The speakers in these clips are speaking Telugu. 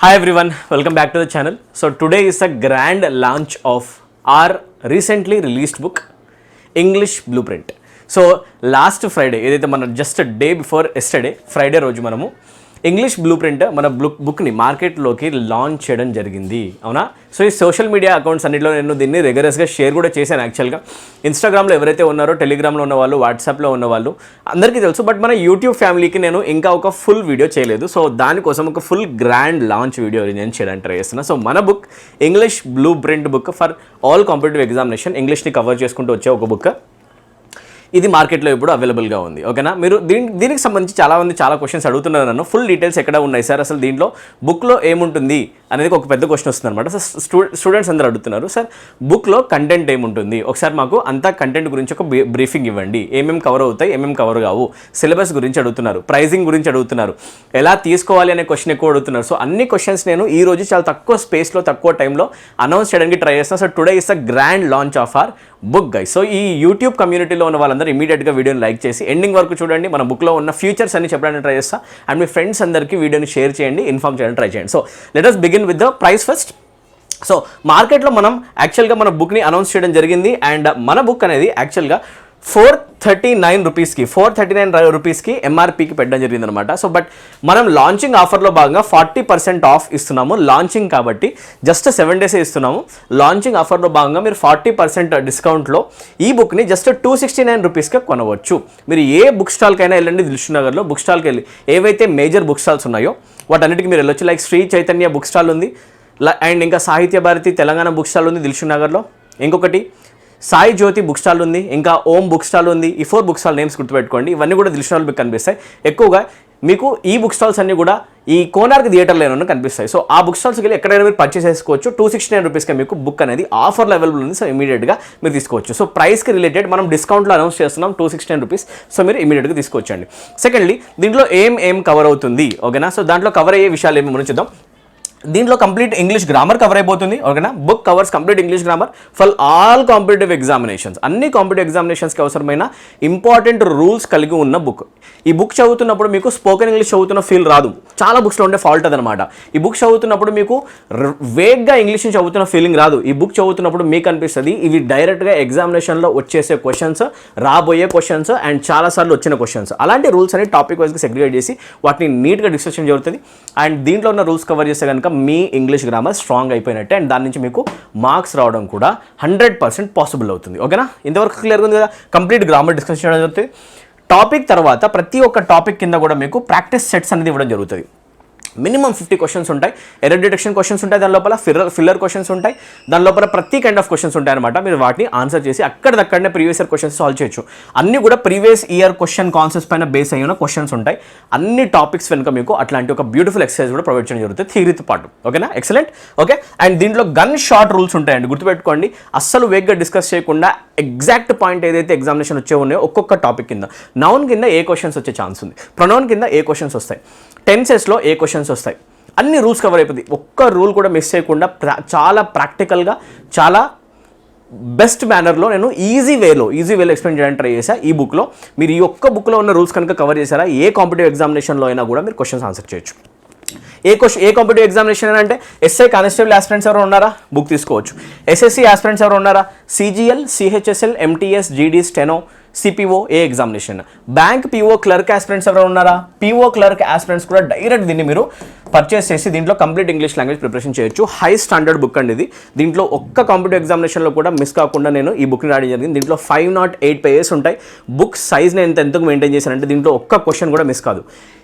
Hi everyone, welcome back to the channel. So today is a grand launch of our recently released book, English Blueprint. So last Friday, ఏదైతే మనం just a day before yesterday, Friday రోజు మనము ఇంగ్లీష్ బ్లూ ప్రింట్ మన బుక్ని మార్కెట్లోకి లాంచ్ చేయడం జరిగింది అవునా. సో ఈ సోషల్ మీడియా అకౌంట్స్ అన్నింటిలో నేను దీన్ని రెగ్యులర్స్గా షేర్ కూడా చేశాను. యాక్చువల్గా ఇన్స్టాగ్రామ్లో ఎవరైతే ఉన్నారో, టెలిగ్రామ్లో ఉన్నవాళ్ళు, వాట్సాప్లో ఉన్నవాళ్ళు అందరికీ తెలుసు. బట్ మన యూట్యూబ్ ఫ్యామిలీకి నేను ఇంకా ఒక ఫుల్ వీడియో చేయలేదు. సో దానికోసం ఒక ఫుల్ గ్రాండ్ లాంచ్ వీడియో నేను చేయడానికి ట్రై చేస్తున్నా. సో మన book English blueprint book for all competitive examination, ఇంగ్లీష్ని కవర్ చేసుకుంటూ వచ్చే ఒక బుక్. ఇది మార్కెట్లో ఇప్పుడు అవైలబుల్గా ఉంది. ఓకేనా. మీరు దీనికి సంబంధించి చాలామంది చాలా క్వశ్చన్స్ అడుగుతున్నారు నన్ను. ఫుల్ డీటెయిల్స్ ఎక్కడ ఉన్నాయి సార్, అసలు దీంట్లో బుక్లో ఏముంటుంది అనేది ఒక పెద్ద క్వశ్చన్ వస్తుంది అనమాట. సో స్టూడెంట్స్ అందరూ అడుగుతున్నారు, సార్ బుక్లో కంటెంట్ ఏముంటుంది, ఒకసారి మాకు అంతా కంటెంట్ గురించి ఒక బ్రీఫింగ్ ఇవ్వండి, ఏమేమి కవర్ అవుతాయి, ఏమేమి కవర్ కావు, సిలబస్ గురించి అడుగుతున్నారు, ప్రైజింగ్ గురించి అడుగుతున్నారు, ఎలా తీసుకోవాలి అనే క్వశ్చన్ ఎక్కువ అడుగుతున్నారు. సో అన్ని క్వశ్చన్స్ నేను ఈ రోజు చాలా తక్కువ స్పేస్లో, తక్కువ టైంలో అనౌన్స్ చేయడానికి ట్రై చేస్తాను. So today is a grand launch of our book guys. So ఈ యూట్యూబ్ కమ్యూనిటీలో ఉన్న వాళ్ళందరూ ఇమీడియట్గా వీడియోని లైక్ చేసి ఎండింగ్ వరకు చూడండి. మన బుక్లో ఉన్న ఫీచర్స్ అన్ని చెప్పడానికి ట్రై చేస్తా. అండ్ మీ ఫ్రెండ్స్ అందరికీ వీడియోని షేర్ చేయండి, ఇన్ఫార్మ్ చేయడానికి ట్రై చేయండి. So let us begin with the price first. So మార్కెట్లో మనం యాక్చువల్గా మన బుక్ని అనౌన్స్ చేయడం జరిగింది. అండ్ మన బుక్ అనేది యాక్చువల్గా 439 రూపీస్కి 439 రూపీస్కి ఎంఆర్పీకి పెట్టడం జరిగింది అనమాట. సో బట్ మనం లాంచింగ్ ఆఫర్లో భాగంగా 40% ఆఫ్ ఇస్తున్నాము. లాంచింగ్ కాబట్టి జస్ట్ 7 days ఇస్తున్నాము. లాంచింగ్ ఆఫర్లో భాగంగా మీరు 40% డిస్కౌంట్లో ఈ బుక్ని జస్ట్ 269 రూపీస్కి కొనవచ్చు. మీరు ఏ బుక్ స్టాల్కైనా వెళ్ళండి, దిల్షుక్నగర్లో బుక్ స్టాల్కి వెళ్ళి ఏవైతే మేజర్ బుక్ స్టాల్స్ ఉన్నాయో వాటన్నిటికీ మీరు వెళ్ళొచ్చు. Like Sri Chaitanya book stall ఉంది, అండ్ ఇంకా సాహిత్య భారతి తెలంగాణ బుక్ స్టాల్ ఉంది దిల్షుక్నగర్లో, ఇంకొకటి సాయి జ్యోతి బుక్ స్టాల్ ఉంది, ఇంకా ఓం బుక్ స్టాల్ ఉంది. ఈ 4 బుక్ స్టాల్ నేమ్స్ గుర్తుపెట్టుకోండి. ఇవన్నీ కూడా దిల్షుక్నగర్ మీకు కనిపిస్తాయి. ఎక్కువగా మీకు ఈ బుక్ స్టాల్స్ అన్నీ కూడా ఈ కోనార్క్ థియేటర్లో కనిపిస్తాయి. సో ఆ బుక్ స్టాల్స్కి వెళ్ళి ఎక్కడైనా మీరు పర్చేస్ చేసుకోవచ్చు. 269 రూపీస్కి మీకు బుక్ అనేది ఆఫర్లో అవైలబుల్ ఉంది. సో ఇమీడియట్గా మీరు తీసుకోవచ్చు. సో ప్రైస్కి రిలేటెడ్ మనం డిస్కౌంట్లో అనౌన్స్ చేస్తున్నాం 269 రూపీస్. సో మీరు ఇమీడియట్గా తీసుకోవచ్చండి. సెకండ్లీ దీంట్లో ఏం కవర్ అవుతుంది, ఓకేనా. సో దాంట్లో కవర్ అయ్యే విషయాలు ఏమి మనం చూద్దాం. దీంట్లో కంప్లీట్ ఇంగ్లీష్ గ్రామర్ కవర్ అయిపోతుంది, ఓకేనా. Book covers complete English grammar for all competitive examinations. అన్ని కాంపిటేటివ్ ఎగ్జామినేషన్స్కి అవసరమైన ఇంపార్టెంట్ రూల్స్ కలిగి ఉన్న బుక్. ఈ బుక్ చదువుతున్నప్పుడు మీకు స్పోకెన్ ఇంగ్లీష్ చదువుతున్న ఫీల్ రాదు. చాలా బుక్స్లో ఉండే ఫాల్ట్ అదనమాట. ఈ బుక్ చదువుతున్నప్పుడు మీకు వేగ్గా ఇంగ్లీష్ని చదువుతున్న ఫీలింగ్ రాదు. ఈ బుక్ చదువుతున్నప్పుడు మీకు అనిపిస్తుంది ఇవి డైరెక్ట్గా ఎగ్జామినేషన్లో వచ్చేసే క్వశ్చన్స్, రాబోయే క్వశ్చన్స్ అండ్ చాలాసార్లు వచ్చిన క్వశ్చన్స్. అలాంటి రూల్స్ అని టాపిక్ వైజ్గా సెగ్రిగేట్ చేసి వాటిని నీట్గా డిస్కషన్ జరుగుతుంది. అండ్ దీంట్లో ఉన్న రూల్స్ కవర్ చేస్తే కనుక మీ ఇంగ్లీష్ గ్రామర్ స్ట్రాంగ్ అయిపోయినట్టే. అండ్ దాని నుంచి మీకు మార్క్స్ రావడం కూడా 100% పాసిబుల్ అవుతుంది, ఓకేనా. ఇంతవరకు క్లియర్గా ఉంది కదా. కంప్లీట్ గ్రామర్ డిస్కషన్ చేయడం జరుగుతుంది. టాపిక్ తర్వాత ప్రతి ఒక్క టాపిక్ కింద కూడా మీకు ప్రాక్టీస్ సెట్స్ అనేది ఇవ్వడం జరుగుతుంది. మినిమం 50 క్వశ్చన్స్ ఉంటాయి. ఎర్రర్ డిటెక్షన్ క్వశ్చన్స్ ఉంటాయి, దాని లోపల ఫిల్లర్ క్వశ్చన్స్ ఉంటాయి, దాని లోపల ప్రతి కైండ్ ఆఫ్ క్వశ్చన్స్ ఉంటాయి అనమాట. మీరు వాటిని ఆన్సర్ చేసి అక్కడనే ప్రీవియస్ ఇయర్ క్వశ్చన్స్ సాల్వ్ చేయొచ్చు. అన్ని కూడా ప్రీవియస్ ఇయర్ క్వశ్చన్ కాన్సెప్ట్స్ పైన బేస్ అయిన క్వశ్చన్స్ ఉంటాయి. అన్ని టాపిక్స్ వెనుక మీకు అట్లాంటి ఒక బ్యూటిఫుల్ ఎక్సర్సైజ్ కూడా ప్రొవైడ్ చేయడం జరుగుతుంది థియరీతో పాటు, ఓకేనా. Excellent, okay. అండ్ దీంట్లో గన్ షార్ట్ రూల్స్ ఉంటాయండి, గుర్తుపెట్టుకోండి. అస్సలు వేగ్గా డిస్కస్ చేయకుండా ఎగ్జాక్ట్ పాయింట్ ఏదైతే ఎగ్జామినేషన్ వచ్చే ఉన్నాయో ఒక్కొక్క టాపిక్ కింద. నౌన్ కింద ఏ క్వశ్చన్స్ వచ్చే ఛాన్స్ ఉంది, ప్రొనౌన్ కింద ఏ క్వశ్చన్స్ వస్తాయి, టెన్సెస్లో ఏ క్వశ్చన్స్ వస్తాయి, అన్ని రూల్స్ కవర్ అయిపోతుంది. ఒక్క రూల్ కూడా మిస్ చేయకుండా చాలా ప్రాక్టికల్గా, చాలా బెస్ట్ మేనర్లో నేను ఈజీ వేలో ఎక్స్ప్లెయిన్ చేయడానికి ట్రై చేశా ఈ బుక్లో. మీరు ఈ ఒక్క బుక్లో ఉన్న రూల్స్ కనుక కవర్ చేశారా, ఏ కాంపిటేటివ్ ఎగ్జామినేషన్లో అయినా కూడా మీరు క్వశ్చన్స్ ఆన్సర్ చేయొచ్చు. ఏ కాంపిటేటివ్ ఎగ్జామినేషన్ అంటే ఎస్ఐ కానిస్టేబుల్ ఆస్పిరెంట్స్ ఎవరు ఉన్నారా, బుక్ తీసుకోవచ్చు. ఎస్ఎస్సి ఆస్పిరెంట్స్ ఎవరు ఉన్నారా, CGL, CHSL, MTS, GD, steno, CPO, ఏ examination. Bank PO clerk aspirants ఎవరు ఉన్నారా, పిఓ క్లర్క్ ఆస్పిరెంట్స్ కూడా డైరెక్ట్ దీన్ని మీరు పర్చేస్ చేసి దీంట్లో కంప్లీట్ ఇంగ్లీష్ లాంగ్వేజ్ ప్రిపరేషన్ చేయొచ్చు. హై స్టాండర్డ్ బుక్ అండి ఇది. దీంట్లో ఒక్క కాంపిటేటివ్ ఎగ్జామినేషన్లో కూడా మిస్ కాకుండా నేను ఈ బుక్ని రాయడం జరిగింది. దీంట్లో 508 pages ఉంటాయి. బుక్ సైజ్ నేను ఎంతకు మెయింటైన్ చేశానంటే దీంట్లో ఒక్క క్వశ్చన్ కూడా మిస్ కాదు.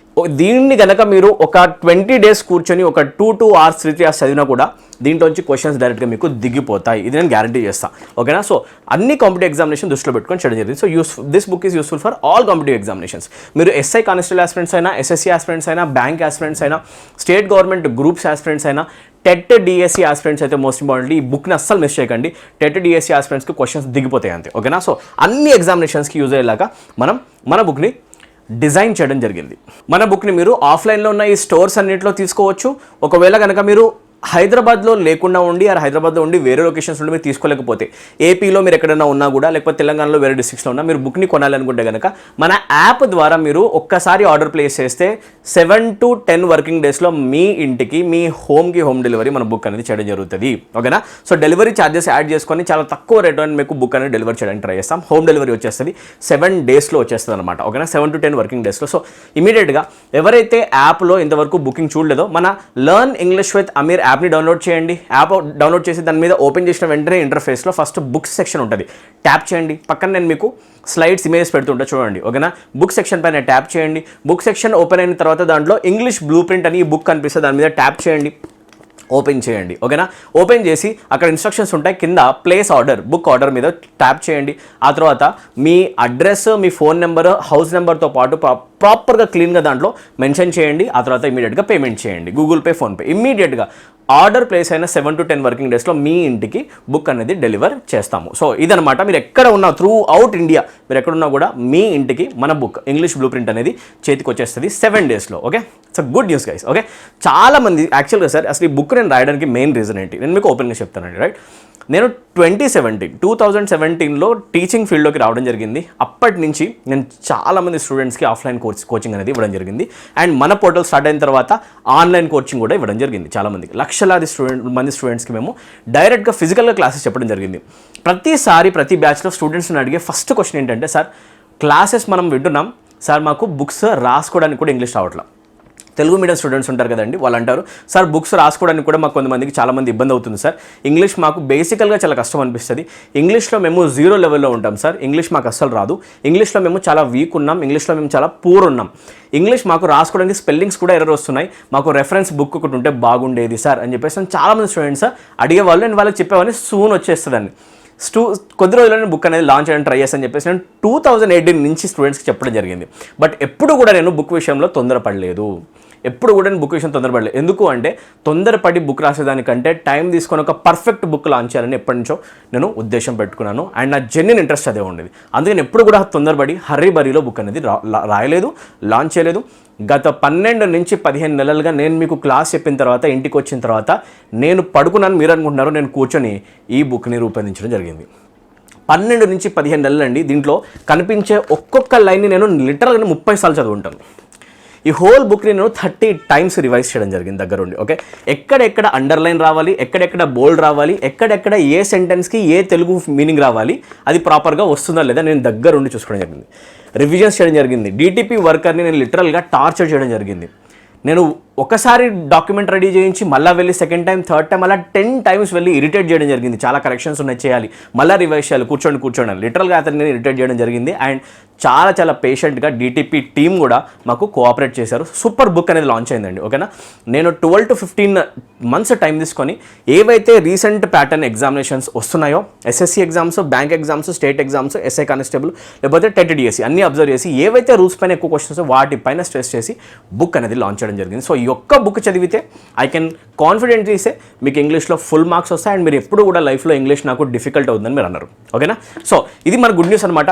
దీన్ని కనుక మీరు ఒక 20 days కూర్చొని ఒక 2 hours 3 hours చదివినా కూడా దీంట్లోంచి క్వశ్చన్స్ డైరెక్ట్గా మీకు దిగిపోతాయి. ఇది నేను గ్యారంటీ చేస్తాను, ఓకేనా. సో అన్ని కాంపిటేటివ్ ఎగ్జామినేషన్ దృష్టిలో పెట్టుకొని చేయడం జరిగింది. So this book is useful for all competitive examinations. మీరు ఎస్ఐ కానిస్టేబుల్ ఆస్పిరెంట్స్ అయినా, ఎస్ఎస్సి ఆస్పిరెంట్స్ అయినా, బ్యాంక్ ఆస్పిరెంట్స్ అయినా, స్టేట్ గవర్నమెంట్ గ్రూప్స్ ఆస్పిరెంట్స్ అయినా, టెట్ డిఎస్సి ఆస్పిరెంట్స్ అయితే మోస్ట్ ఇంపార్టెంట్లీ ఈ బుక్ని అస్సలు మిస్ చేయకండి. టెట్ డిఎస్సి ఆస్పిరెంట్స్కి క్వశ్చన్స్ దిగిపోతాయి అంతే, ఓకేనా. సో అన్ని ఎగ్జామినేషన్స్కి యూజ్ అయ్యేలాగా మన బుక్ని డిజైన్ చేయడం జరిగింది. మన బుక్ని మీరు ఆఫ్లైన్లో ఉన్న ఈ స్టోర్స్ అన్నింటిలో తీసుకోవచ్చు. ఒకవేళ కనుక మీరు హైదరాబాద్లో లేకుండా ఉండి హైదరాబాద్లో ఉండి వేరే లొకేషన్స్ నుండి మీరు తీసుకోలేకపోతే ఏపీలో మీరు ఎక్కడైనా ఉన్నా కూడా లేకపోతే తెలంగాణలో వేరే డిస్ట్రిక్ట్స్లో ఉన్నా మీరు బుక్ని కొనాలనుకుంటే కనుక మన యాప్ ద్వారా మీరు ఒక్కసారి ఆర్డర్ ప్లేస్ చేస్తే 7 to 10 వర్కింగ్ డేస్లో మీ ఇంటికి మీ హోమ్కి హోమ్ డెలివరీ మన బుక్ అనేది చేయడం జరుగుతుంది. ఓకేనా? సో డెలివరీ ఛార్జెస్ యాడ్ చేసుకొని చాలా తక్కువ రేట్ అని మీకు బుక్ అనేది డెలివరీ చేయడానికి ట్రై చేస్తాం. హోమ్ డెలివరీ వచ్చేస్తుంది 7 daysలో వచ్చేస్తుంది అనమాట. ఓకేనా? 7 to 10 వర్కింగ్ డేస్లో. సో ఇమీడియట్గా ఎవరైతే యాప్లో ఇంతవరకు బుకింగ్ చూడలేదో మన లెర్న్ ఇంగ్లీష్ విత్ అమీర్ యాప్ని డౌన్లోడ్ చేయండి. యాప్ డౌన్లోడ్ చేసి దాని మీద ఓపెన్ చేసిన వెంటనే ఇంటర్ఫేస్లో ఫస్ట్ బుక్స్ సెక్షన్ ఉంటుంది, ట్యాప్ చేయండి. పక్కన నేను మీకు స్లైడ్స్ ఇమేజెస్ పెడుతుంటా చూడండి. ఓకేనా? బుక్ సెక్షన్ పైన ట్యాప్ చేయండి. బుక్ సెక్షన్ ఓపెన్ అయిన తర్వాత దాంట్లో ఇంగ్లీష్ బ్లూ ప్రింట్ అని ఈ బుక్ కనిపిస్తుంది, దాని మీద ట్యాప్ చేయండి, ఓపెన్ చేయండి. ఓకేనా? ఓపెన్ చేసి అక్కడ ఇన్స్ట్రక్షన్స్ ఉంటాయి, కింద ప్లేస్ ఆర్డర్ బుక్ ఆర్డర్ మీద ట్యాప్ చేయండి. ఆ తర్వాత మీ అడ్రస్, మీ ఫోన్ నెంబర్, హౌస్ నెంబర్తో పాటు ప్రాపర్గా క్లీన్గా దాంట్లో మెన్షన్ చేయండి. ఆ తర్వాత ఇమీడియట్గా పేమెంట్ చేయండి, గూగుల్ పే, ఫోన్పే. ఇమీడియట్గా ఆర్డర్ ప్లేస్ అయిన 7 to 10 వర్కింగ్ డేస్లో మీ ఇంటికి బుక్ అనేది డెలివర్ చేస్తాము. సో ఇదనమాట. మీరు ఎక్కడ ఉన్నా త్రూ అవుట్ ఇండియా మీరు ఎక్కడున్నా కూడా మీ ఇంటికి మన బుక్ ఇంగ్లీష్ బ్లూ ప్రింట్ అనేది చేతికి వచ్చేస్తుంది 7 daysలో. Okay? So good news guys. Okay, చాలా మంది యాక్చువల్గా సార్ అసలు ఈ బుక్ నేను రాయడానికి మెయిన్ రీజన్ ఏంటి నేను మీకు ఓపెన్గా చెప్తానండి. రైట్, నేను 2017లో టీచింగ్ ఫీల్డ్లోకి రావడం జరిగింది. అప్పటి నుంచి నేను చాలామంది స్టూడెంట్స్కి ఆఫ్లైన్ కోచింగ్ అనేది ఇవ్వడం జరిగింది. అండ్ మన పోర్టల్ స్టార్ట్ అయిన తర్వాత ఆన్లైన్ కోచింగ్ కూడా ఇవ్వడం జరిగింది. చాలామందికి లక్షలాది స్టూడెంట్స్కి మేము డైరెక్ట్గా ఫిజికల్గా క్లాసెస్ చెప్పడం జరిగింది. ప్రతిసారి ప్రతి బ్యాచ్లో స్టూడెంట్స్ని అడిగే ఫస్ట్ క్వశ్చన్ ఏంటంటే, సార్ క్లాసెస్ మనం వింటున్నాం సార్, మాకు బుక్స్ రాసుకోవడానికి కూడా ఇంగ్లీష్ రావట్లా. తెలుగు మీడియం స్టూడెంట్స్ ఉంటారు కదండి, వాళ్ళు అంటారు సార్ బుక్స్ రాసుకోవడానికి కూడా మాకు కొంతమందికి చాలామంది ఇబ్బంది అవుతుంది సార్, ఇంగ్లీష్ మాకు బేసికల్గా చాలా కష్టం అనిపిస్తుంది, ఇంగ్లీష్లో మేము 0 లెవెల్లో ఉంటాం సార్, ఇంగ్లీష్ మాకు అస్సలు రాదు, ఇంగ్లీష్లో మేము చాలా వీక్ ఉన్నాం, ఇంగ్లీష్లో మేము చాలా పూర్ ఉన్నాం, ఇంగ్లీష్ మాకు రాసుకోవడానికి స్పెల్లింగ్స్ కూడా ఎర్రర్ వస్తున్నాయి, మాకు రెఫరెన్స్ బుక్ ఒకటి ఉంటే బాగుండేది సార్ అని చెప్పేసి చాలామంది స్టూడెంట్స్ అడిగేవాళ్ళు. నేను వాళ్ళకి చెప్పేవాడిని సూన్ వచ్చేస్తుందండి. కొద్ది రోజుల్లోనే బుక్ అనేది లాంచ్ చేయడానికి ట్రై చేస్తాను చెప్పేసి నేను 2018 నుంచి స్టూడెంట్స్కి చెప్పడం జరిగింది. బట్ ఎప్పుడు కూడా నేను బుక్ విషయంలో తొందరపడలేదు, ఎప్పుడు కూడా నేను బుక్ విషయం తొందరపడలేదు. ఎందుకు అంటే తొందరపడి బుక్ రాసేదానికంటే టైం తీసుకొని ఒక పర్ఫెక్ట్ బుక్ లాంచ్ చేయాలని ఎప్పటి నుంచో నేను ఉద్దేశం పెట్టుకున్నాను. అండ్ నా జెన్యున్ ఇంట్రెస్ట్ అదే ఉండేది. అందుకే నేను ఎప్పుడు కూడా తొందరపడి హర్రీబరీలో బుక్ అనేది రాయలేదు, లాంచ్ చేయలేదు. గత 12 నుంచి 15 నెలలుగా నేను మీకు క్లాస్ చెప్పిన తర్వాత ఇంటికి వచ్చిన తర్వాత నేను పడుకున్నాను మీరు అనుకుంటున్నారు, నేను కూర్చొని ఈ బుక్ని రూపొందించడం జరిగింది. 12 నుంచి 15 నెలలండి. దీంట్లో కనిపించే ఒక్కొక్క లైన్ని నేను లిటరల్గా 30 సార్లు చదువుంటాను. ఈ హోల్ బుక్ని నేను 30 times రివైజ్ చేయడం జరిగింది దగ్గరుండి. ఓకే, ఎక్కడెక్కడ అండర్లైన్ రావాలి, ఎక్కడెక్కడ బోల్డ్ రావాలి, ఎక్కడెక్కడ ఏ సెంటెన్స్కి ఏ తెలుగు మీనింగ్ రావాలి, అది ప్రాపర్గా వస్తుందా లేదా నేను దగ్గరుండి చూసుకోవడం జరిగింది. రివిజన్స్ చేయడం జరిగింది. డిటిపి వర్కర్ని నేను లిటరల్గా టార్చర్ చేయడం జరిగింది. నేను ఒకసారి డాక్యుమెంట్ రెడీ చేయించి మళ్ళీ వెళ్ళి సెకండ్ టైం, థర్డ్ టైం అలా 10 times వెళ్ళి ఇరిటేట్ చేయడం జరిగింది. చాలా కరెక్షన్స్ ఉన్నాయి చేయాలి, మళ్ళీ రివైజ్ చేయాలి, కూర్చోండి లిటరల్గా అతన్ని ఇరిటేట్ చేయడం జరిగింది. అండ్ చాలా పేషెంట్గా డిటిపి టీమ్ కూడా మాకు కోఆపరేట్ చేశారు. సూపర్ బుక్ అనేది లాంచ్ అయిందండి. ఓకేనా, నేను 12 to 15 months టైం తీసుకొని ఏవైతే రీసెంట్ ప్యాటర్న్ ఎగ్జామినేషన్స్ వస్తున్నాయో, SSC exams, bank exams, state exams, SI constable లేకపోతే టెట్ డిఎస్సి అన్నీ అబ్జర్వ్ చేసి ఏవైతే రూల్స్ పైన ఎక్కువ క్వశ్చన్స్ వాటిపైన స్ట్రెస్ చేసి బుక్ అనేది లాంచ్ చేయడం జరిగింది. సో ఈ ఒక్క బుక్ చదివితే ఐ కెన్ కాన్ఫిడెంట్లీ సే మీకు ఇంగ్లీష్లో ఫుల్ మార్క్స్ వస్తాయి. అండ్ మీరు ఎప్పుడు కూడా లైఫ్లో ఇంగ్లీష్ నాకు డిఫికల్ట్ అవుతుందని మీరు అన్నారు. ఓకేనా, సో ఇది మన గుడ్ న్యూస్ అనమాట.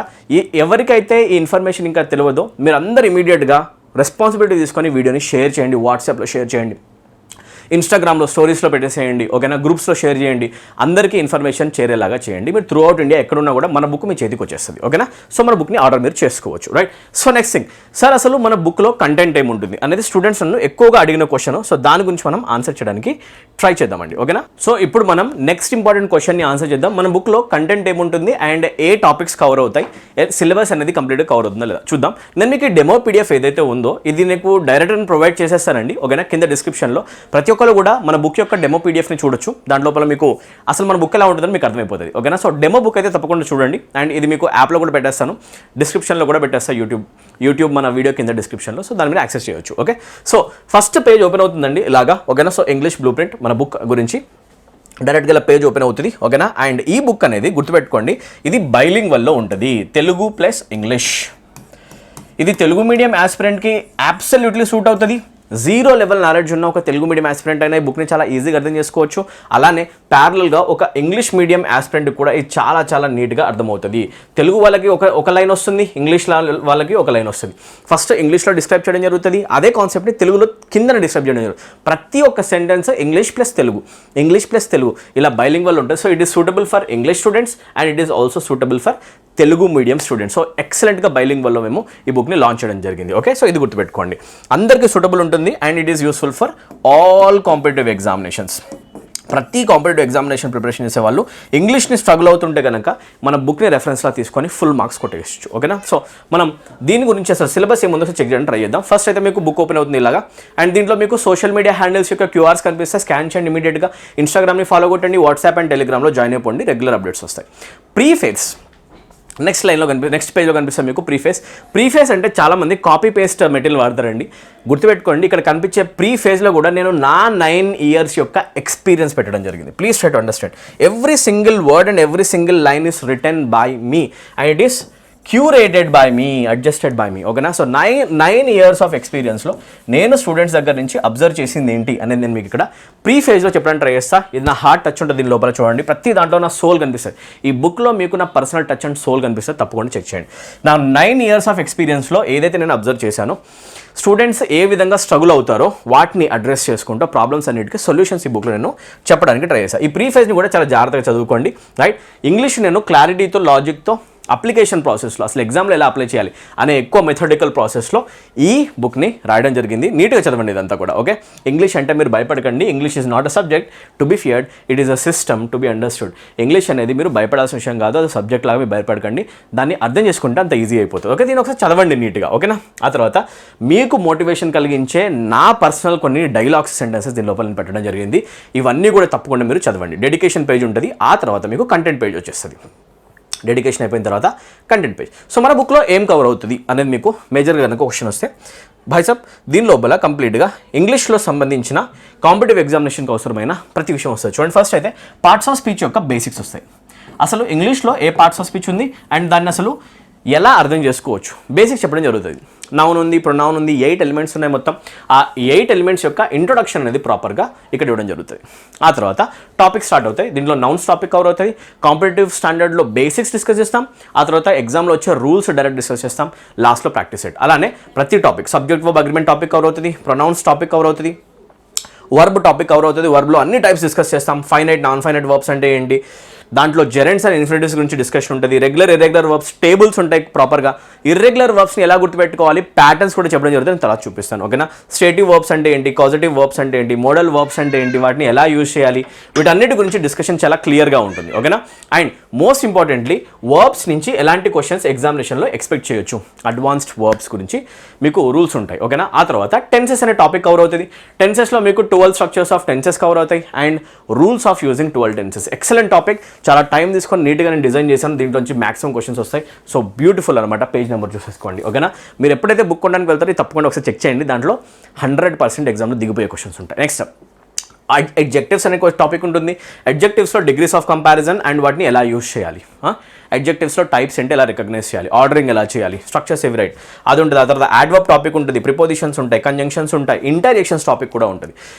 ఎవరికైతే ఈ ఇన్ఫర్మేషన్ ఇంకా తెలియదో మీరు అందరూ ఇమీడియట్గా రెస్పాన్సిబిలిటీ తీసుకొని వీడియోని షేర్ చేయండి, వాట్సాప్లో షేర్ చేయండి, ఇన్స్టాగ్రామ్లో స్టోరీస్లో పెట్టేసేయండి. ఓకేనా, గ్రూప్స్లో షేర్ చేయండి, అందరికీ ఇన్ఫర్మేషన్ చేరేలాగా చేయండి. మీరు త్రూ అవుట్ ఇండియా ఎక్కడున్నా కూడా మన బుక్ మీ చేతికి వచ్చేస్తుంది. ఓకేనా, సో మన బుక్ని ఆర్డర్ మీరు చేసుకోవచ్చు. Right, so next thing sir, అసలు మన బుక్లో కంటెంట్ ఏముంటుంది అనేది స్టూడెంట్స్ నన్ను ఎక్కువగా అడిగిన క్వశ్చన్. సో దాని గురించి మనం ఆన్సర్ చేయడానికి ట్రై చేద్దామండి. ఓకేనా, సో ఇప్పుడు మనం నెక్స్ట్ ఇంపార్టెంట్ క్వశ్చన్ని ఆన్సర్ చేద్దాం. మన బుక్లో కంటెంట్ ఏముంటుంది అండ్ ఏ టాపిక్స్ కవర్ అవుతాయి, సిలబస్ అనేది కంప్లీట్గా కవర్ అవుతుందా లేదా చూద్దాం. నేను మీకు డెమో పీడిఎఫ్ ఏదైతే ఉందో ఇది నీకు డైరెక్ట్గా ప్రొవైడ్ చేసేస్తానండి. ఓకేనా, కింద డిస్క్రిప్షన్లో ప్రతి ఒక్కరు కూడా మన బుక్ యొక్క డెమో పీడిఎఫ్ని చూడొచ్చు. దాని లోపల మీకు అసలు మన బుక్ ఎలా ఉంటుందని మీకు అర్థమైపోతుంది. ఓకేనా, సో డెమో బుక్ అయితే తప్పకుండా చూడండి. అండ్ ఇది మీకు యాప్లో కూడా పెట్టేస్తాను, డిస్క్రిప్షన్లో కూడా పెట్టేస్తాను, యూట్యూబ్ మన వీడియో కింద డిస్క్రిప్షన్లో. సో దాని మీద యాక్సెస్ చేయొచ్చు. Okay, so first page open అవుతుందండి ఇలాగా. ఓకేనా, సో ఇంగ్లీష్ బ్లూ ప్రింట్ మన బుక్ గురించి డైరెక్ట్గా పేజ్ ఓపెన్ అవుతుంది. ఓకేనా, అండ్ ఈ బుక్ అనేది గుర్తుపెట్టుకోండి, ఇది బైలింగ్వల్లో ఉంటుంది, తెలుగు ప్లస్ ఇంగ్లీష్. ఇది తెలుగు మీడియం యాస్పిరెంట్కి అబ్సల్యూట్లీ సూట్ అవుతుంది. జీరో లెవెల్ నాలెడ్జ్ ఉన్న ఒక తెలుగు మీడియం ఆస్పిరెంట్ అయినా ఈ బుక్ని చాలా ఈజీగా అర్థం చేసుకోవచ్చు. అలానే ప్యారలల్గా ఒక ఇంగ్లీష్ మీడియం ఆస్పిరెంట్ కూడా ఇది చాలా చాలా నీట్గా అర్థమవుతుంది. తెలుగు వాళ్ళకి ఒక లైన్ వస్తుంది, ఇంగ్లీష్ వాళ్ళకి ఒక లైన్ వస్తుంది. ఫస్ట్ ఇంగ్లీష్లో డిస్క్రైబ్ చేయడం జరుగుతుంది, అదే కాన్సెప్ట్ని తెలుగులో కిందన డిస్క్రైబ్ చేయడం జరుగుతుంది. ప్రతి ఒక్క సెంటెన్స్ ఇంగ్లీష్ ప్లస్ తెలుగు ఇలా బైలింగ్వల్ ఉంటుంది. So it is suitable for English students and it is also suitable for Telugu medium students. So ఎక్సలెంట్గా బైలింగ్వల్లో మేము ఈ బుక్ని లాంచ్ చేయడం జరిగింది. ఓకే, సో ఇది గుర్తుపెట్టుకోండి, అందరికీ సూటబుల్ ఉంటుంది and it is useful for all competitive examinations. ప్రతి కాంపిటేటివ్ ఎగ్జామినేషన్ ప్రిపరేషన్ చేసే వాళ్ళు ఇంగ్లీష్ని స్ట్రగుల్ అవుతుంటే కనుక మన బుక్ని రెఫరెన్స్లా తీసుకొని ఫుల్ మార్క్స్ కొట్టేయచ్చు. ఓకేనా, సో మనం దీని గురించి అసలు సిలబస్ ఏముందో చెక్ చేయడం ట్రై చేద్దాం. ఫస్ట్ అయితే మీకు బుక్ ఓపెన్ అవుతుంది ఇలాగా, అండ్ దీంట్లో మీకు సోషల్ మీడియా హ్యాండిల్స్ యొక్క క్యూఆర్స్ కనిపిస్తాయి. స్కాన్ చేయండి ఇమీడియట్గా. ఇన్స్టాగ్రామ్ని ఫాలో కొట్టండి, వాట్సాప్ అండ్ టెలిగ్రామ్లో జాయిన్ అయిపోండి, రెగ్యులర్ అప్డేట్స్ వస్తాయి. ప్రీఫేస్ నెక్స్ట్ పేజ్లో కనిపిస్తుంది మీకు ప్రీఫేస్ అంటే చాలామంది కాపీ పేస్ట్ మెటీరియల్ వాడతారండి. గుర్తుపెట్టుకోండి, ఇక్కడ కనిపించే ప్రీఫేజ్లో కూడా నేను నా 9 years యొక్క ఎక్స్పీరియన్స్ పెట్టడం జరిగింది. Please try to understand every single word and every single line is written by me and it is curated by me, adjusted by me. ఓకేనా, సో 9 years ఆఫ్ ఎక్స్పీరియన్స్లో నేను స్టూడెంట్స్ దగ్గర నుంచి అబ్జర్వ్ చేసింది ఏంటి అనేది నేను మీకు ఇక్కడ ప్రీఫేజ్లో చెప్పడానికి ట్రై చేస్తా. ఇది నా హార్ట్ టచ్ ఉంటుంది దీని లోపల, చూడండి ప్రతి దాంట్లో నా సోల్ కనిపిస్తుంది. ఈ బుక్లో మీకు నా పర్సనల్ టచ్ అండ్ సోల్ కనిపిస్తుంది, తప్పకుండా చెక్ చేయండి. నా 9 years ఆఫ్ ఎక్స్పీరియన్స్లో ఏదైతే నేను అబ్జర్వ్ చేశానో స్టూడెంట్స్ ఏ విధంగా స్ట్రగుల్ అవుతారో వాటిని అడ్రస్ చేసుకుంటూ ప్రాబ్లమ్స్ అన్నిటికీ సొల్యూషన్స్ ఈ బుక్లో నేను చెప్పడానికి ట్రై చేశాను. ఈ ప్రీఫేజ్ని కూడా చాలా జాగ్రత్తగా చదువుకోండి, రైట్. ఇంగ్లీష్ నేను క్లారిటీతో లాజిక్తో అప్లికేషన్ ప్రాసెస్లో అసలు ఎగ్జామ్లో ఎలా అప్లై చేయాలి అనే ఎక్కువ మెథడికల్ ప్రాసెస్లో ఈ బుక్ని రాయడం జరిగింది. నీట్గా చదవండి ఇదంతా కూడా. ఓకే, ఇంగ్లీష్ అంటే మీరు భయపడకండి. English is not a subject to be feared, it is a system to be understood. English అనేది మీరు భయపడాల్సిన విషయం కాదు, అది సబ్జెక్ట్ లాగా మీరు భయపడకండి. దాన్ని అర్థం చేసుకుంటే అంత ఈజీ అయిపోతుంది. ఓకే, దీన్ని ఒకసారి చదవండి నీట్గా. ఓకేనా, ఆ తర్వాత మీకు మోటివేషన్ కలిగించే నా పర్సనల్ కొన్ని డైలాగ్స్ సెంటెన్సెస్ దీని లోపల పెట్టడం జరిగింది. ఇవన్నీ కూడా తప్పకుండా మీరు చదవండి. డెడికేషన్ పేజ్ ఉంటుంది, ఆ తర్వాత మీకు కంటెంట్ పేజ్ వచ్చేస్తుంది. డెడికేషన్ అయిపోయిన తర్వాత కంటెంట్ పేజ్. సో మన బుక్లో ఏం కవర్ అవుతుంది అనేది మీకు మేజర్గా కనుక క్వశ్చన్ వస్తే, భాయ్సాబ్ దీని లోపల కంప్లీట్గా ఇంగ్లీష్లో సంబంధించిన కాంపిటేటివ్ ఎగ్జామినేషన్కి అవసరమైన ప్రతి విషయం వస్తుంది. చూడండి, ఫస్ట్ అయితే పార్ట్స్ ఆఫ్ స్పీచ్ యొక్క బేసిక్స్ వస్తాయి. అసలు ఇంగ్లీష్లో ఏ పార్ట్స్ ఆఫ్ స్పీచ్ ఉంది అండ్ దాన్ని అసలు ఎలా అర్థం చేసుకోవచ్చు బేసిక్స్ చెప్పడం జరుగుతుంది. నౌన్ ఉంది, ప్రొనౌన్ ఉంది, 8 ఎలిమెంట్స్ ఉన్నాయి మొత్తం. ఆ 8 ఎలిమెంట్స్ యొక్క ఇంట్రొడక్షన్ అనేది ప్రాపర్గా ఇక్కడ ఇవ్వడం జరుగుతుంది. ఆ తర్వాత టాపిక్ స్టార్ట్ అవుతాయి. దీంట్లో నౌన్స్ టాపిక్ కవర్ అవుతాయి. కాంపిటేటివ్ స్టాండర్డ్లో బేసిక్స్ డిస్కస్ చేస్తాం. ఆ తర్వాత ఎగ్జామ్లో వచ్చే రూల్స్ డైరెక్ట్ డిస్కస్ చేస్తాం. లాస్ట్లో ప్రాక్టీస్ సెట్. అలానే ప్రతి topic subject verb agreement topic cover అవుతుంది, ప్రొనౌన్స్ టాపిక్ కవర్ అవుతుంది, వర్బ్ టాపిక్ కవర్ అవుతుంది. వర్బ్లో అన్ని టైప్స్ డిస్కస్ చేస్తాం. ఫైనైట్, నాన్ ఫైనైట్ వర్బ్స్ అంటే ఏంటి, దాంట్లో జెరెంట్స్ అండ్ ఇన్ఫినిటివ్స్ గురించి డిస్కషన్ ఉంటుంది. రెగ్యులర్, ఇర్రెగ్యులర్ వర్బ్స్ టేబుల్స్ ఉంటాయి ప్రాపర్గా. ఇర్రెగ్యులర్ వర్బ్స్ని ఎలా గుర్తుపెట్టుకోవాలి, ప్యాటర్న్స్ కూడా చెప్పడం జరుగుతుంది, నేను తర్వాత చూపిస్తాను. ఓకేనా, స్టేటివ్ వర్బ్స్ అంటే ఏంటి, కాజిటివ్ వర్బ్స్ అంటే ఏంటి, మోడల్ వర్బ్స్ అంటే ఏంటి, వాటిని ఎలా యూజ్ చేయాలి, వీటన్నిటి గురించి డిస్కషన్ చాలా క్లియర్గా ఉంటుంది. ఓకేనా, అండ్ మోస్ట్ ఇంపార్టెంట్లీ వర్బ్స్ నుంచి ఎలాంటి క్వశ్చన్స్ ఎగ్జామినేషన్లో ఎక్స్పెక్ట్ చేయొచ్చు, అడ్వాన్స్డ్ వర్బ్స్ గురించి మీకు రూల్స్ ఉంటాయి. ఓకేనా, ఆ తర్వాత టెన్సెస్ అనే టాపిక్ కవర్ అవుతుంది. టెన్సెస్లో మీకు 12 స్ట్రక్చర్స్ ఆఫ్ టెన్సెస్ కవర్ అవుతాయి and rules of using 12 tenses. Excellent topic, చాలా టైం తీసుకొని నీట్గా నేను డిజైన్ చేశాను. దీంట్లో నుంచి మ్యాక్సిమం క్వశ్చన్స్ వస్తాయి. సో బ్యూటిఫుల్ అనమాట. పేజ్ నెంబర్ చూసేసుకోండి. ఓకేనా, మీరు ఎప్పుడైతే బుక్ కొనడానికి వెళ్తారో తప్పకుండా ఒకసారి చెక్ చేయండి. దాంట్లో 100% ఎగ్జామ్లో దిగిపోయే క్వశ్చన్స్ ఉంటాయి. నెక్స్ట్ అడ్జెక్టివ్స్ అనే టాపిక్ ఉంటుంది. అడ్జెక్టివ్స్లో డిగ్రీస్ ఆఫ్ కంపారిజన్ అండ్ వాటిని ఎలా యూజ్ చేయాలి, అడ్జెక్టివ్స్లో టైప్స్ ఏంటి ఎలా రికగ్నైజ్ చేయాలి, ఆర్డరింగ్ ఎలా చేయాలి, స్ట్రక్చర్స్ ఎవి రైట్ అది ఉంటుంది. ఆ తర్వాత యాడ్వర్బ్ టాపిక్ ఉంటుంది, ప్రిపోజిషన్స్ ఉంటాయి, కంజంక్షన్స్ ఉంటాయి, ఇంటర్జెక్షన్స్ టాపిక్ కూడా ఉంటుంది.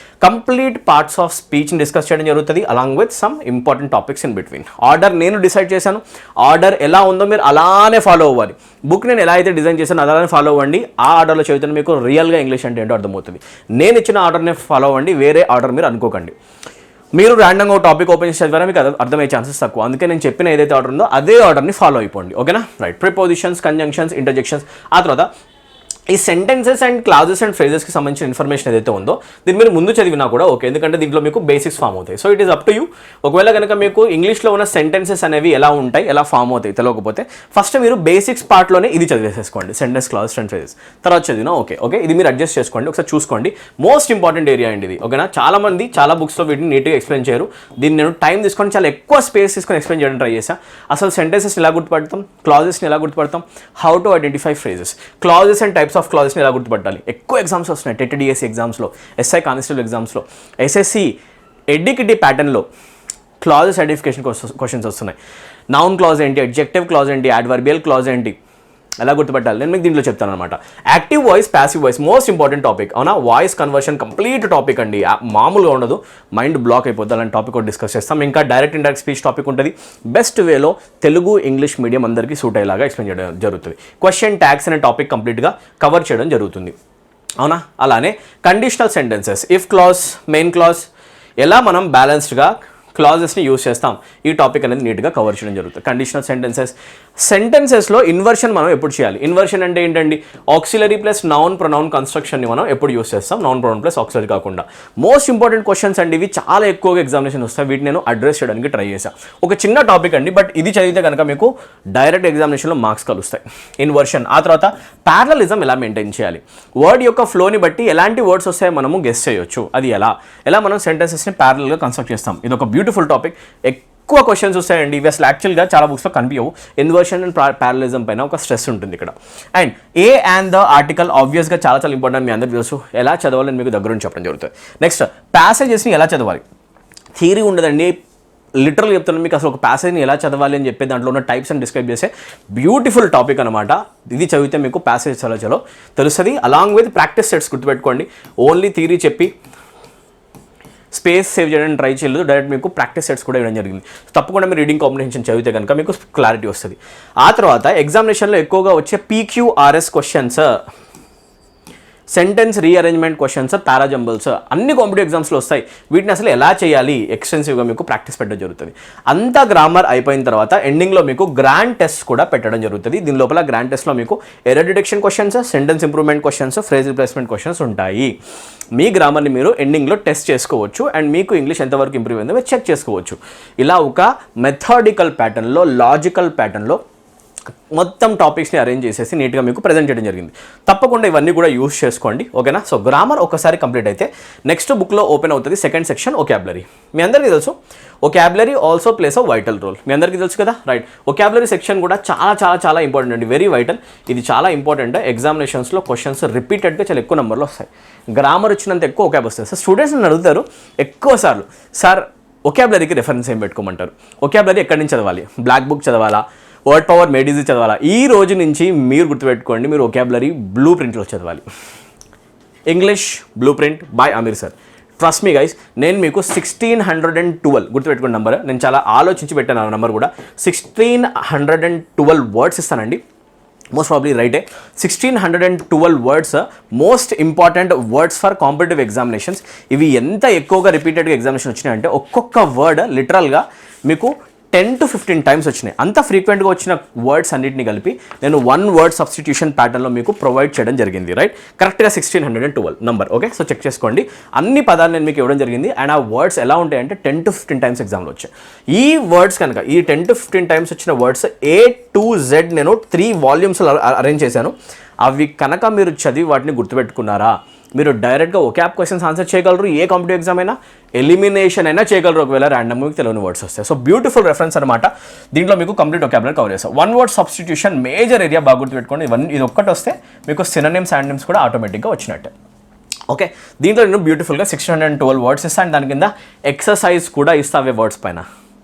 కంప్లీట్ పార్ట్స్ ఆఫ్ స్పీచ్ని డిస్కస్ చేయడం జరుగుతుంది along with some important topics in between. Order నేను డిసైడ్ చేశాను, ఆర్డర్ ఎలా ఉందో మీరు అలానే ఫాలో అవ్వాలి. బుక్ నేను ఎలా అయితే డిజైన్ చేశానో అలానే ఫాలో అవ్వండి. ఆ ఆర్డర్లో చదివితే మీకు రియల్గా ఇంగ్లీష్ అంటే ఏంటో అర్థమవుతుంది. నేను ఇచ్చిన ఆర్డర్ని ఫాలో అవ్వండి, వేరే ఆర్డర్ మీరు అనుకోకండి. మీరు ర్యాండమ్గా ఒక టాపిక్ ఓపెన్ చేసి చదివారా మీకు అర్థమయ్యే ఛాన్సెస్ తక్కువ. అందుకే నేను చెప్పిన ఏదైతే ఆర్డర్ ఉందో అదే ఆర్డర్ని ఫాలో అయిపోండి. ఓకేనా, రైట్. ప్రిపోజిషన్స్, కంజంక్షన్స్, ఇంటర్జెక్షన్స్, ఆ తర్వాత ఈ సెంటెన్సెస్ అండ్ క్లాజెస్ అండ్ ఫ్రేజెస్కి సంబంధించిన ఇన్ఫర్మేషన్ ఏదైతే ఉందో దీన్ని మీరు ముందు చదివినా కూడా ఓకే, ఎందుకంటే దీంట్లో మీకు బేసిక్స్ ఫామ్ అవుతాయి. So it is up to you. ఒకవేళ కనుక మీకు ఇంగ్లీష్లో ఉన్న సెంటెన్సెస్ అనేవి ఎలా ఉంటాయి, ఎలా ఫామ్ అవుతాయి తెలియకపోతే ఫస్ట్ మీరు బేసిక్స్ పార్ట్లోనే ఇది చదివేసేసుకోండి, సెంటెన్స్, క్లాజెస్ అండ్ ఫ్రేజెస్. తర్వాత చదివినా ఓకే. ఇది మీరు అడ్జస్ట్ చేసుకోండి, ఒకసారి చూసుకోండి. మోస్ట్ ఇంపార్టెంట్ ఏరియా అండి ఇది. ఓకేనా, చాలామంది చాలా బుక్స్లో వీటిని నీట్గా ఎక్స్ప్లెయిన్ చేయరు. దీన్ని నేను టైం తీసుకొని చాలా ఎక్కువ స్పేస్ తీసుకొని ఎక్స్ప్లెయిన్ చేయడం ట్రై చేశాను. అసలు సెంటెన్సెస్ని ఎలా గుర్తుపడతాం, క్లాజెస్ని ఎలా గుర్తుపడతాం, how to identify phrases, clauses and types of క్లాజెస్ని ఎలా గుర్తుపట్టాలి. ఎక్కువ ఎగ్జామ్స్ వస్తున్నాయి, టెట్ డిఎస్సి ఎగ్జామ్స్లో, ఎస్ఐ కానిస్టేబుల్ ఎగ్జామ్స్లో, ఎస్ఎస్సి ఎడ్యుకేటివ్ ప్యాటర్న్లో క్లాజెస్ ఐడెంటిఫికేషన్ క్వశ్చన్స్ వస్తున్నాయి. నౌన్ క్లాజ్ ఏంటి, అడ్జెక్టివ్ క్లాజ్ ఏంటి, అడ్వర్బియల్ క్లాజ్ ఏంటి, ఎలా గుర్తుపెట్టాలి నేను మీకు దీంట్లో చెప్తాను అనమాట. Active voice, passive voice most important topic అవునా. వాయిస్ కన్వర్షన్ కంప్లీట్ టాపిక్ అండి, మామూలుగా ఉండదు, మైండ్ బ్లాక్ అయిపోద్ది. అలాంటి టాపిక్ కూడా డిస్కస్ చేస్తాం. ఇంకా డైరెక్ట్ ఇండైరెక్ట్ స్పీచ్ టాపిక్ ఉంటుంది. బెస్ట్ వేలో తెలుగు ఇంగ్లీష్ మీడియం అందరికీ సూట్ అయ్యేలాగా ఎక్స్ప్లెయిన్ చేయడం జరుగుతుంది. క్వశ్చన్ ట్యాగ్స్ అనే టాపిక్ కంప్లీట్గా కవర్ చేయడం జరుగుతుంది అవునా. అలానే conditional sentences, if clause, main clause, ఎలా మనం బ్యాలెన్స్డ్గా క్లాజెస్ని యూజ్ చేస్తాం, ఈ టాపిక్ అనేది నీట్గా కవర్ చేయడం జరుగుతుంది. కండిషనల్ సెంటెన్సెస్లో ఇన్వర్షన్ మనం ఎప్పుడు చేయాలి. ఇన్వర్షన్ అంటే ఏంటండి, ఆక్సిలరీ ప్లస్ నౌన్ ప్రొనౌన్ కన్స్ట్రక్షన్ని మనం ఎప్పుడు యూజ్ చేస్తాం, నౌన్ ప్రొనౌన్ ప్లస్ ఆక్సిలరీ కాకుండా. మోస్ట్ ఇంపార్టెంట్ క్వశ్చన్స్ అండి ఇవి, చాలా ఎక్కువగా ఎగ్జామినేషన్ వస్తాయి. వీటిని నేను అడ్రస్ చేయడానికి ట్రై చేశాను. ఒక చిన్న టాపిక్ అండి, బట్ ఇది చదివితే కనుక మీకు డైరెక్ట్ ఎగ్జామినేషన్లో మార్క్స్ కలుస్తాయి. ఇన్వర్షన్, ఆ తర్వాత ప్యారలలిజం ఎలా మెయింటైన్ చేయాలి, వర్డ్ యొక్క ఫ్లోని బట్టి ఎలాంటి వర్డ్స్ వస్తాయో మనము గెస్ చేయొచ్చు, అది ఎలా మనం సెంటెన్సెస్ని ప్యారలల్గా కన్స్ట్రక్ట్ చేస్తాం. ఇది ఒక బ్యూటిఫుల్ టాపిక్. ఎక్కువ క్వశ్చన్స్ వస్తాయండి ఇవి, అసలు యాక్చువల్గా చాలా బుక్స్లో కనిపించవు. ఇన్వర్షన్ అండ్ ప్యారలిజం పైన ఒక స్ట్రెస్ ఉంటుంది ఇక్కడ. And A and the article ఆబ్వియస్గా చాలా ఇంపార్టెంట్, మీ అందరికీ తెలుసు. ఎలా చదవాలని మీకు దగ్గర నుంచి చెప్పడం జరుగుతుంది. నెక్స్ట్ ప్యాసేజెస్ని ఎలా చదవాలి. థియరీ ఉండదండి, లిటరల్ చెప్తున్నాను మీకు. అసలు ఒక ప్యాసేజ్ని ఎలా చదవాలి అని చెప్పి దాంట్లో ఉన్న టైప్స్ అని డిస్క్రైబ్ చేసే బ్యూటిఫుల్ టాపిక్ అనమాట. ఇది చదివితే మీకు ప్యాసేజ్ చాలా తెలుస్తుంది. అలాంగ్ విత్ ప్రాక్టీస్ సెట్స్ గుర్తుపెట్టుకోండి. ఓన్లీ థియరీ చెప్పి స్పేస్ సేవ్ చేయడానికి ట్రై చేయలేదు, డైరెక్ట్ మీకు ప్రాక్టీస్ సెట్స్ కూడా ఇవ్వడం జరిగింది. తప్పకుండా మీరు రీడింగ్ కాంప్రిహెన్షన్ చదివితే కనుక మీకు క్లారిటీ వస్తుంది. ఆ తర్వాత ఎగ్జామినేషన్లో ఎక్కువగా వచ్చే PQRS questions, sentence rearrangement questions, parajumbles అన్ని కాంపిటేటివ్ ఎగ్జామ్స్లో వస్తాయి. వీటిని అసలు ఎలా చేయాలి ఎక్స్టెన్సివ్గా మీకు ప్రాక్టీస్ పెట్టడం జరుగుతుంది. అంతా గ్రామర్ అయిపోయిన తర్వాత ఎండింగ్లో మీకు గ్రాండ్ టెస్ట్ కూడా పెట్టడం జరుగుతుంది. దీని లోపల గ్రాండ్ టెస్ట్లో మీకు error detection questions, sentence improvement questions, phrase replacement questions ఉంటాయి. మీ గ్రామర్ని మీరు ఎండింగ్లో టెస్ట్ చేసుకోవచ్చు అండ్ మీకు ఇంగ్లీష్ ఎంతవరకు ఇంప్రూవ్ అయిందో చెక్ చేసుకోవచ్చు. ఇలా ఒక మెథాడికల్ ప్యాటర్న్లో, లాజికల్ ప్యాటర్న్లో మొత్తం టాపిక్స్ని అరేంజ్ చేసేసి నీట్గా మీకు ప్రజెంట్ చేయడం జరిగింది. తప్పకుండా ఇవన్నీ కూడా యూస్ చేసుకోండి ఓకేనా. సో గ్రామర్ ఒకసారి కంప్లీట్ అయితే నెక్స్ట్ బుక్లో ఓపెన్ అవుతుంది సెకండ్ సెక్షన్ ఒకాబులరీ. మీ అందరికీ తెలుసు vocabulary also plays a vital role, మీ అందరికీ తెలుసు కదా రైట్. ఒకాబులరీ సెక్షన్ కూడా చాలా ఇంపార్టెంట్ అండి, వెరీ వైటల్. ఇది చాలా ఇంపార్టెంట్. ఎగ్జామినేషన్స్లో క్వశ్చన్స్ రిపీటెడ్గా చాలా ఎక్కువ నెంబర్లో వస్తాయి. గ్రామర్ వచ్చినంత ఎక్కువ ఒకాబ్ వస్తాయి. సార్ స్టూడెంట్స్ నన్ను అడుగుతారు ఎక్కువ సార్లు, సార్ ఒకాబులరీకి రెఫరెన్స్ ఏం పెట్టుకోమంటారు, ఒకాబులరీ ఎక్కడి నుంచి చదవాలి, బ్లాక్ బుక్ చదవాలా, వర్డ్ పవర్ మేడీజీ చదవాలా. ఈ రోజు నుంచి మీరు గుర్తుపెట్టుకోండి, మీరు ఒకాబులరీ బ్లూ ప్రింట్లో చదవాలి. English blueprint by Amir sir. Trust me guys, నేను మీకు 1612 గుర్తుపెట్టుకున్న నెంబర్, నేను చాలా ఆలోచించి పెట్టాను ఆ నెంబర్ కూడా. 1612 వర్డ్స్ ఇస్తానండి, మోస్ట్ ప్రాబ్లీ రైటే. 1612 words most important words for competitive examinations. ఇవి ఎంత ఎక్కువగా రిపీటెడ్గా ఎగ్జామినేషన్ వచ్చినాయంటే ఒక్కొక్క వర్డ్ లిటరల్గా మీకు 10 to 15 టైమ్స్ వచ్చినాయి. అంత ఫ్రీక్వెంట్గా వచ్చిన వర్డ్స్ అన్నింటినీ కలిపి నేను 1 వర్డ్ సబ్స్టిట్యూషన్ ప్యాటర్న్లో మీకు ప్రొవైడ్ చేయడం జరిగింది రైట్. కరెక్ట్గా 1612 నెంబర్ ఓకే. సో చెక్ చేసుకోండి, అన్ని పదాలు నేను మీకు ఇవ్వడం జరిగింది. అండ్ ఆ వర్డ్స్ ఎలా ఉంటాయంటే 10 to 15 టైమ్స్ ఎగ్జామ్లో వచ్చాయి. ఈ వర్డ్స్ కనుక ఈ 10 to 15 టైమ్స్ వచ్చిన వర్డ్స్ A to Z నేను 3 వాల్యూమ్స్లో అరేంజ్ చేశాను. అవి కనుక మీరు చదివి వాటిని గుర్తుపెట్టుకున్నారా, మీరు డైరెక్ట్గా ఒకాబ్ క్వశ్చన్స్ ఆన్సర్ చేయగలరు. ఏ కాంపిటేటివ్ ఎగ్జామ్ అయినా ఎలిమినేషన్ అయినా చేయగలరు ఒకవేళ ర్యాండమ్గా మీకు తెలియని వర్డ్స్ వస్తాయి. సో బ్యూటిఫుల్ రెఫరెన్స్ అనమాట. దీంట్లో మీకు కంప్లీట్ ఒకాబులరీ కవర్ చేస్తాం. 1 వర్డ్ సబ్స్టిట్యూషన్ మేజర్ ఏరియా బాగా గుర్తుపెట్టుకోండి. ఇది ఒక్కటి వస్తే మీకు సినోనిమ్స్, యాంటోనిమ్స్ కూడా ఆటోమేటిక్గా వచ్చినట్టే ఓకే. దీంట్లో నేను బ్యూటిఫుల్గా 1612 వర్డ్స్ ఇస్తాను. దాని కింద ఎక్సర్సైజ్ కూడా ఇస్తావే వర్డ్స్ పైన.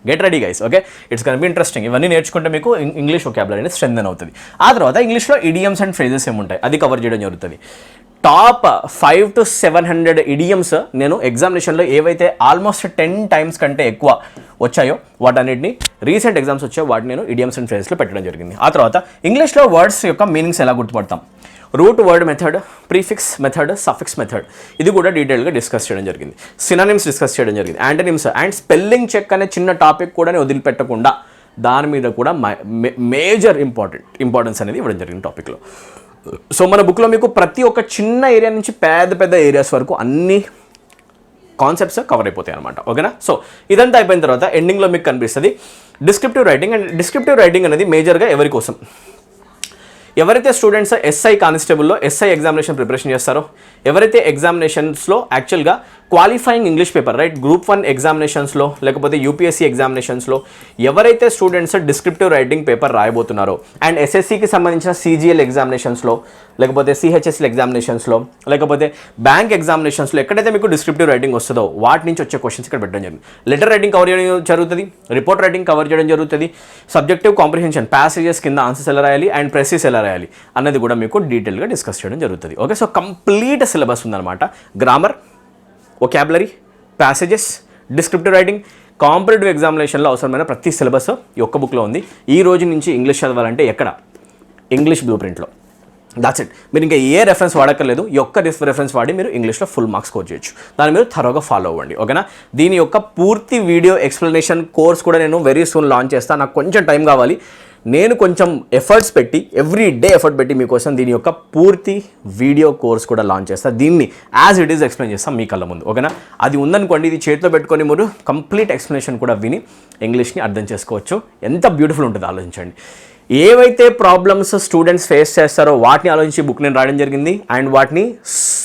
Get ready guys okay, it's gonna be interesting. ఇవన్నీ నేర్చుకుంటే మీకు ఇంగ్లీష్ ఒకాబులరీ అనేది స్ట్రెంథెన్ అవుతుంది. ఆ తర్వాత ఇంగ్లీష్లో ఇడియమ్స్ అండ్ ఫ్రేజెస్ ఏముంటాయి అది కవర్ చేయడం జరుగుతుంది. టాప్ 500 to 700 ఇడియమ్స్ నేను ఎగ్జామినేషన్లో ఏవైతే ఆల్మోస్ట్ 10 టైమ్స్ కంటే ఎక్కువ వచ్చాయో వాటన్నిటిని రీసెంట్ ఎగ్జామ్స్ వచ్చాయో వాటిని నేను ఇడియమ్స్ అండ్ ఫ్రేజెస్లో పెట్టడం జరిగింది. ఆ తర్వాత ఇంగ్లీష్లో వర్డ్స్ యొక్క మీనింగ్స్ ఎలా గుర్తుపడతాం, root word method, prefix method, suffix method, ఇది కూడా డీటెయిల్గా డిస్కస్ చేయడం జరిగింది. సినానిమ్స్ డిస్కస్ చేయడం జరిగింది, యాంటోనిమ్స్ అండ్ స్పెల్లింగ్ చెక్ అనే చిన్న టాపిక్ కూడా వదిలిపెట్టకుండా దాని మీద కూడా మేజర్ ఇంపార్టెన్స్ అనేది ఇవ్వడం జరిగింది టాపిక్లో. సో మన బుక్లో మీకు ప్రతి ఒక్క చిన్న ఏరియా నుంచి పెద్ద ఏరియాస్ వరకు అన్ని కాన్సెప్ట్స్ కవర్ అయిపోతాయి అనమాట ఓకేనా. సో ఇదంతా అయిపోయిన తర్వాత ఎండింగ్లో మీకు కనిపిస్తుంది descriptive writing. And descriptive writing అనేది మేజర్గా ఎవరి కోసం, ఎవరైతే స్టూడెంట్స్ ఎస్ఐ కానిస్టేబుల్లో ఎస్ఐ ఎగ్జామినేషన్ ప్రిపరేషన్ చేస్తారో, ఎవరైతే ఎగ్జామినేషన్స్లో యాక్చువల్గా qualifying English paper write group 1 ఎగ్జామినేషన్స్లో లేకపోతే యూపీఎస్సీ ఎగ్జామినేషన్స్లో ఎవరైతే స్టూడెంట్స్ డిస్క్రిప్టివ్ రైటింగ్ పేపర్ రాయబోతున్నారో అండ్ ఎస్ఎస్సికి సంబంధించిన CGL ఎగ్జామినేషన్స్లో లేకపోతే CHSL ఎగ్జామినేషన్స్లో లేకపోతే బ్యాంక్ ఎగ్జామినేషన్స్లో ఎక్కడైతే మీకు డిస్క్రిప్టివ్ రైటింగ్ వస్తుందో వాటి నుంచి వచ్చే క్వశ్చన్స్ ఇక్కడ పెట్టడం జరిగింది. లెటర్ రైటింగ్ కవర్ చేయడం జరుగుతుంది, రిపోర్ట్ రైటింగ్ కవర్ చేయడం జరుగుతుంది, సబ్జెక్టివ్ కాంప్రిహెన్షన్ ప్యాసేజెస్ కింద ఆన్సర్స్ ఎలా రాయాలి అండ్ ప్రెసెస్ ఎలా రాయాలి అన్నది కూడా మీకు డీటెయిల్గా డిస్కస్ చేయడం జరుగుతుంది. ఓకే, సో కంప్లీట్ సిలబస్ ఉందన్నమాట. Grammar, vocabulary, passages, descriptive writing, competitive ఎగ్జామినేషన్లో అవసరమైన ప్రతి సిలబస్ ఈ ఒక్క బుక్లో ఉంది. ఈ రోజు నుంచి ఇంగ్లీష్ చదవాలంటే ఎక్కడ? ఇంగ్లీష్ బ్లూ ప్రింట్లో. That's it. మీరు ఇంకా ఏ రెఫరెన్స్ వాడక్కర్లేదు. ఈ ఒక్క రెఫరెన్స్ వాడి మీరు ఇంగ్లీష్లో ఫుల్ మార్క్స్ స్కోర్ చేయొచ్చు. దాన్ని మీరు థరోగా ఫాలో అవ్వండి. ఓకేనా? దీని యొక్క పూర్తి వీడియో ఎక్స్ప్లెనేషన్ కోర్స్ కూడా నేను వెరీ సూన్ లాంచ్ చేస్తాను. నాకు కొంచెం టైం కావాలి. నేను కొంచెం ఎఫర్ట్స్ పెట్టి ఎవ్రీ డే ఎఫర్ట్ పెట్టి మీకోసం దీని యొక్క పూర్తి వీడియో కోర్స్ కూడా లాంచ్ చేస్తాను. దీన్ని యాజ్ ఇట్ ఈస్ ఎక్స్ప్లెయిన్ చేస్తాను మీ కళ్ళ ముందు. ఓకేనా? అది ఉందనుకోండి, ఇది చేతిలో పెట్టుకొని మీరు కంప్లీట్ ఎక్స్ప్లెనేషన్ కూడా విని ఇంగ్లీష్ని అర్థం చేసుకోవచ్చు. ఎంత బ్యూటిఫుల్ ఉంటుంది ఆలోచించండి. ఏవైతే ప్రాబ్లమ్స్ స్టూడెంట్స్ ఫేస్ చేస్తారో వాటిని ఆలోచించి బుక్ నేను రాయడం జరిగింది అండ్ వాటిని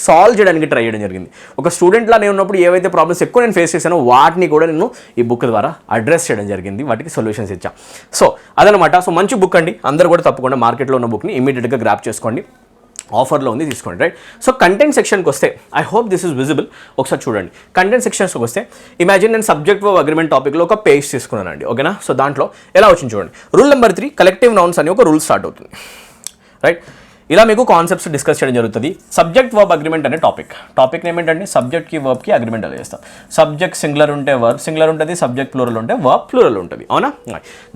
సాల్వ్ చేయడానికి ట్రై చేయడం జరిగింది. ఒక స్టూడెంట్లా నేను ఉన్నప్పుడు ఏవైతే ప్రాబ్లమ్స్ ఎక్కువ నేను ఫేస్ చేశానో వాటిని కూడా నేను ఈ బుక్ ద్వారా అడ్రస్ చేయడం జరిగింది, వాటికి సొల్యూషన్స్ ఇచ్చా. సో అదనమాట. సో మంచి బుక్ అండి. అందరూ కూడా తప్పకుండా మార్కెట్లో ఉన్న బుక్ని ఇమీడియట్గా గ్రాప్ చేసుకోండి. ఆఫర్లో ఉంది, తీసుకోండి. రైట్? సో కంటెంట్ సెక్షన్కి వస్తే I hope this is visible. ఒకసారి చూడండి. కంటెంట్ సెక్షన్స్కి వస్తే ఇమాజిన్ నేను సబ్జెక్ట్ వర్బ్ అగ్రిమెంట్ టాపిక్లో ఒక పేజ్ తీసుకున్నానండి. ఓకేనా? సో దాంట్లో ఎలా వచ్చింది చూడండి. రూల్ నెంబర్ 3 కలెక్టివ్ నౌన్స్ అని ఒక రూల్ స్టార్ట్ అవుతుంది. రైట్? ఇలా మీకు కాన్సెప్ట్స్ డిస్కస్ చేయడం జరుగుతుంది. సబ్జెక్ట్ వర్బ్ అగ్రిమెంట్ అనే టాపిక్ ఏమిటంటే సబ్జెక్ట్కి వర్బ్కి అగ్రిమెంట్ అలా చేస్తాం. సబ్జెక్ట్ సింగులర్ ఉంటే వర్బ్ సింగులర్ ఉంటుంది, సబ్జెక్ట్ ప్లూరల్ ఉంటే వర్బ్ ప్లూరల్ ఉంటుంది. అవునా?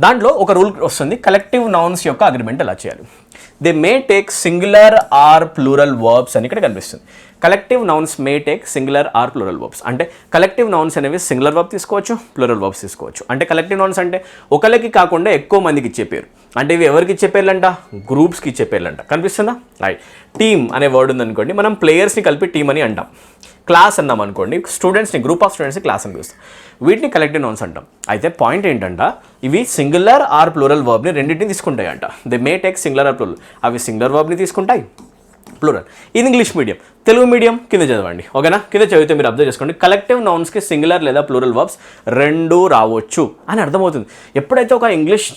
దాంట్లో ఒక రూల్ వస్తుంది, కలెక్టివ్ నౌన్స్ యొక్క అగ్రిమెంట్ ఎలా చేయాలి. They may take singular or plural verbs అని ఇక్కడ కనిపిస్తుంది. Collective nouns may take singular or plural verbs అంటే కలెక్టివ్ నౌన్స్ అనేవి సింగులర్ వర్బ్ తీసుకోవచ్చు, ప్లూరల్ వర్బ్స్ తీసుకోవచ్చు. అంటే కలెక్టివ్ నౌన్స్ అంటే ఒకరికి కాకుండా ఎక్కువ మందికి ఇచ్చే పేరు. అంటే ఇవి ఎవరికి ఇచ్చే పేర్లంట? గ్రూప్స్కి ఇచ్చే పేర్లంట. కనిపిస్తుందా? రైట్. టీమ్ అనే వర్డ్ ఉందనుకోండి, మనం ప్లేయర్స్ని కలిపి టీమ్ అని అంటాం. క్లాస్ అన్నాం అనుకోండి, స్టూడెంట్స్ని, గ్రూప్ ఆఫ్ స్టూడెంట్స్ని క్లాస్ అని పిలుస్తాం. వీటిని కలెక్టివ్ నౌన్స్ అంటాం. అయితే పాయింట్ ఏంటంట, ఇవి సింగులర్ ఆర్ ప్లూరల్ వర్బ్ని రెండింటిని తీసుకుంటాయి అంట. They may take singular or plural. అవి సింగులర్ వర్బ్ని తీసుకుంటాయి, ప్లూరల్. ఇది ఇంగ్లీష్ మీడియం. తెలుగు మీడియం కింద చదవండి. ఓకేనా? కింద చదివితే మీరు అబ్జర్వ్ చేసుకోండి, కలెక్టివ్ నౌన్స్కి సింగులర్ లేదా ప్లూరల్ వర్బ్స్ రెండూ రావచ్చు అని అర్థమవుతుంది. ఎప్పుడైతే ఒక ఇంగ్లీష్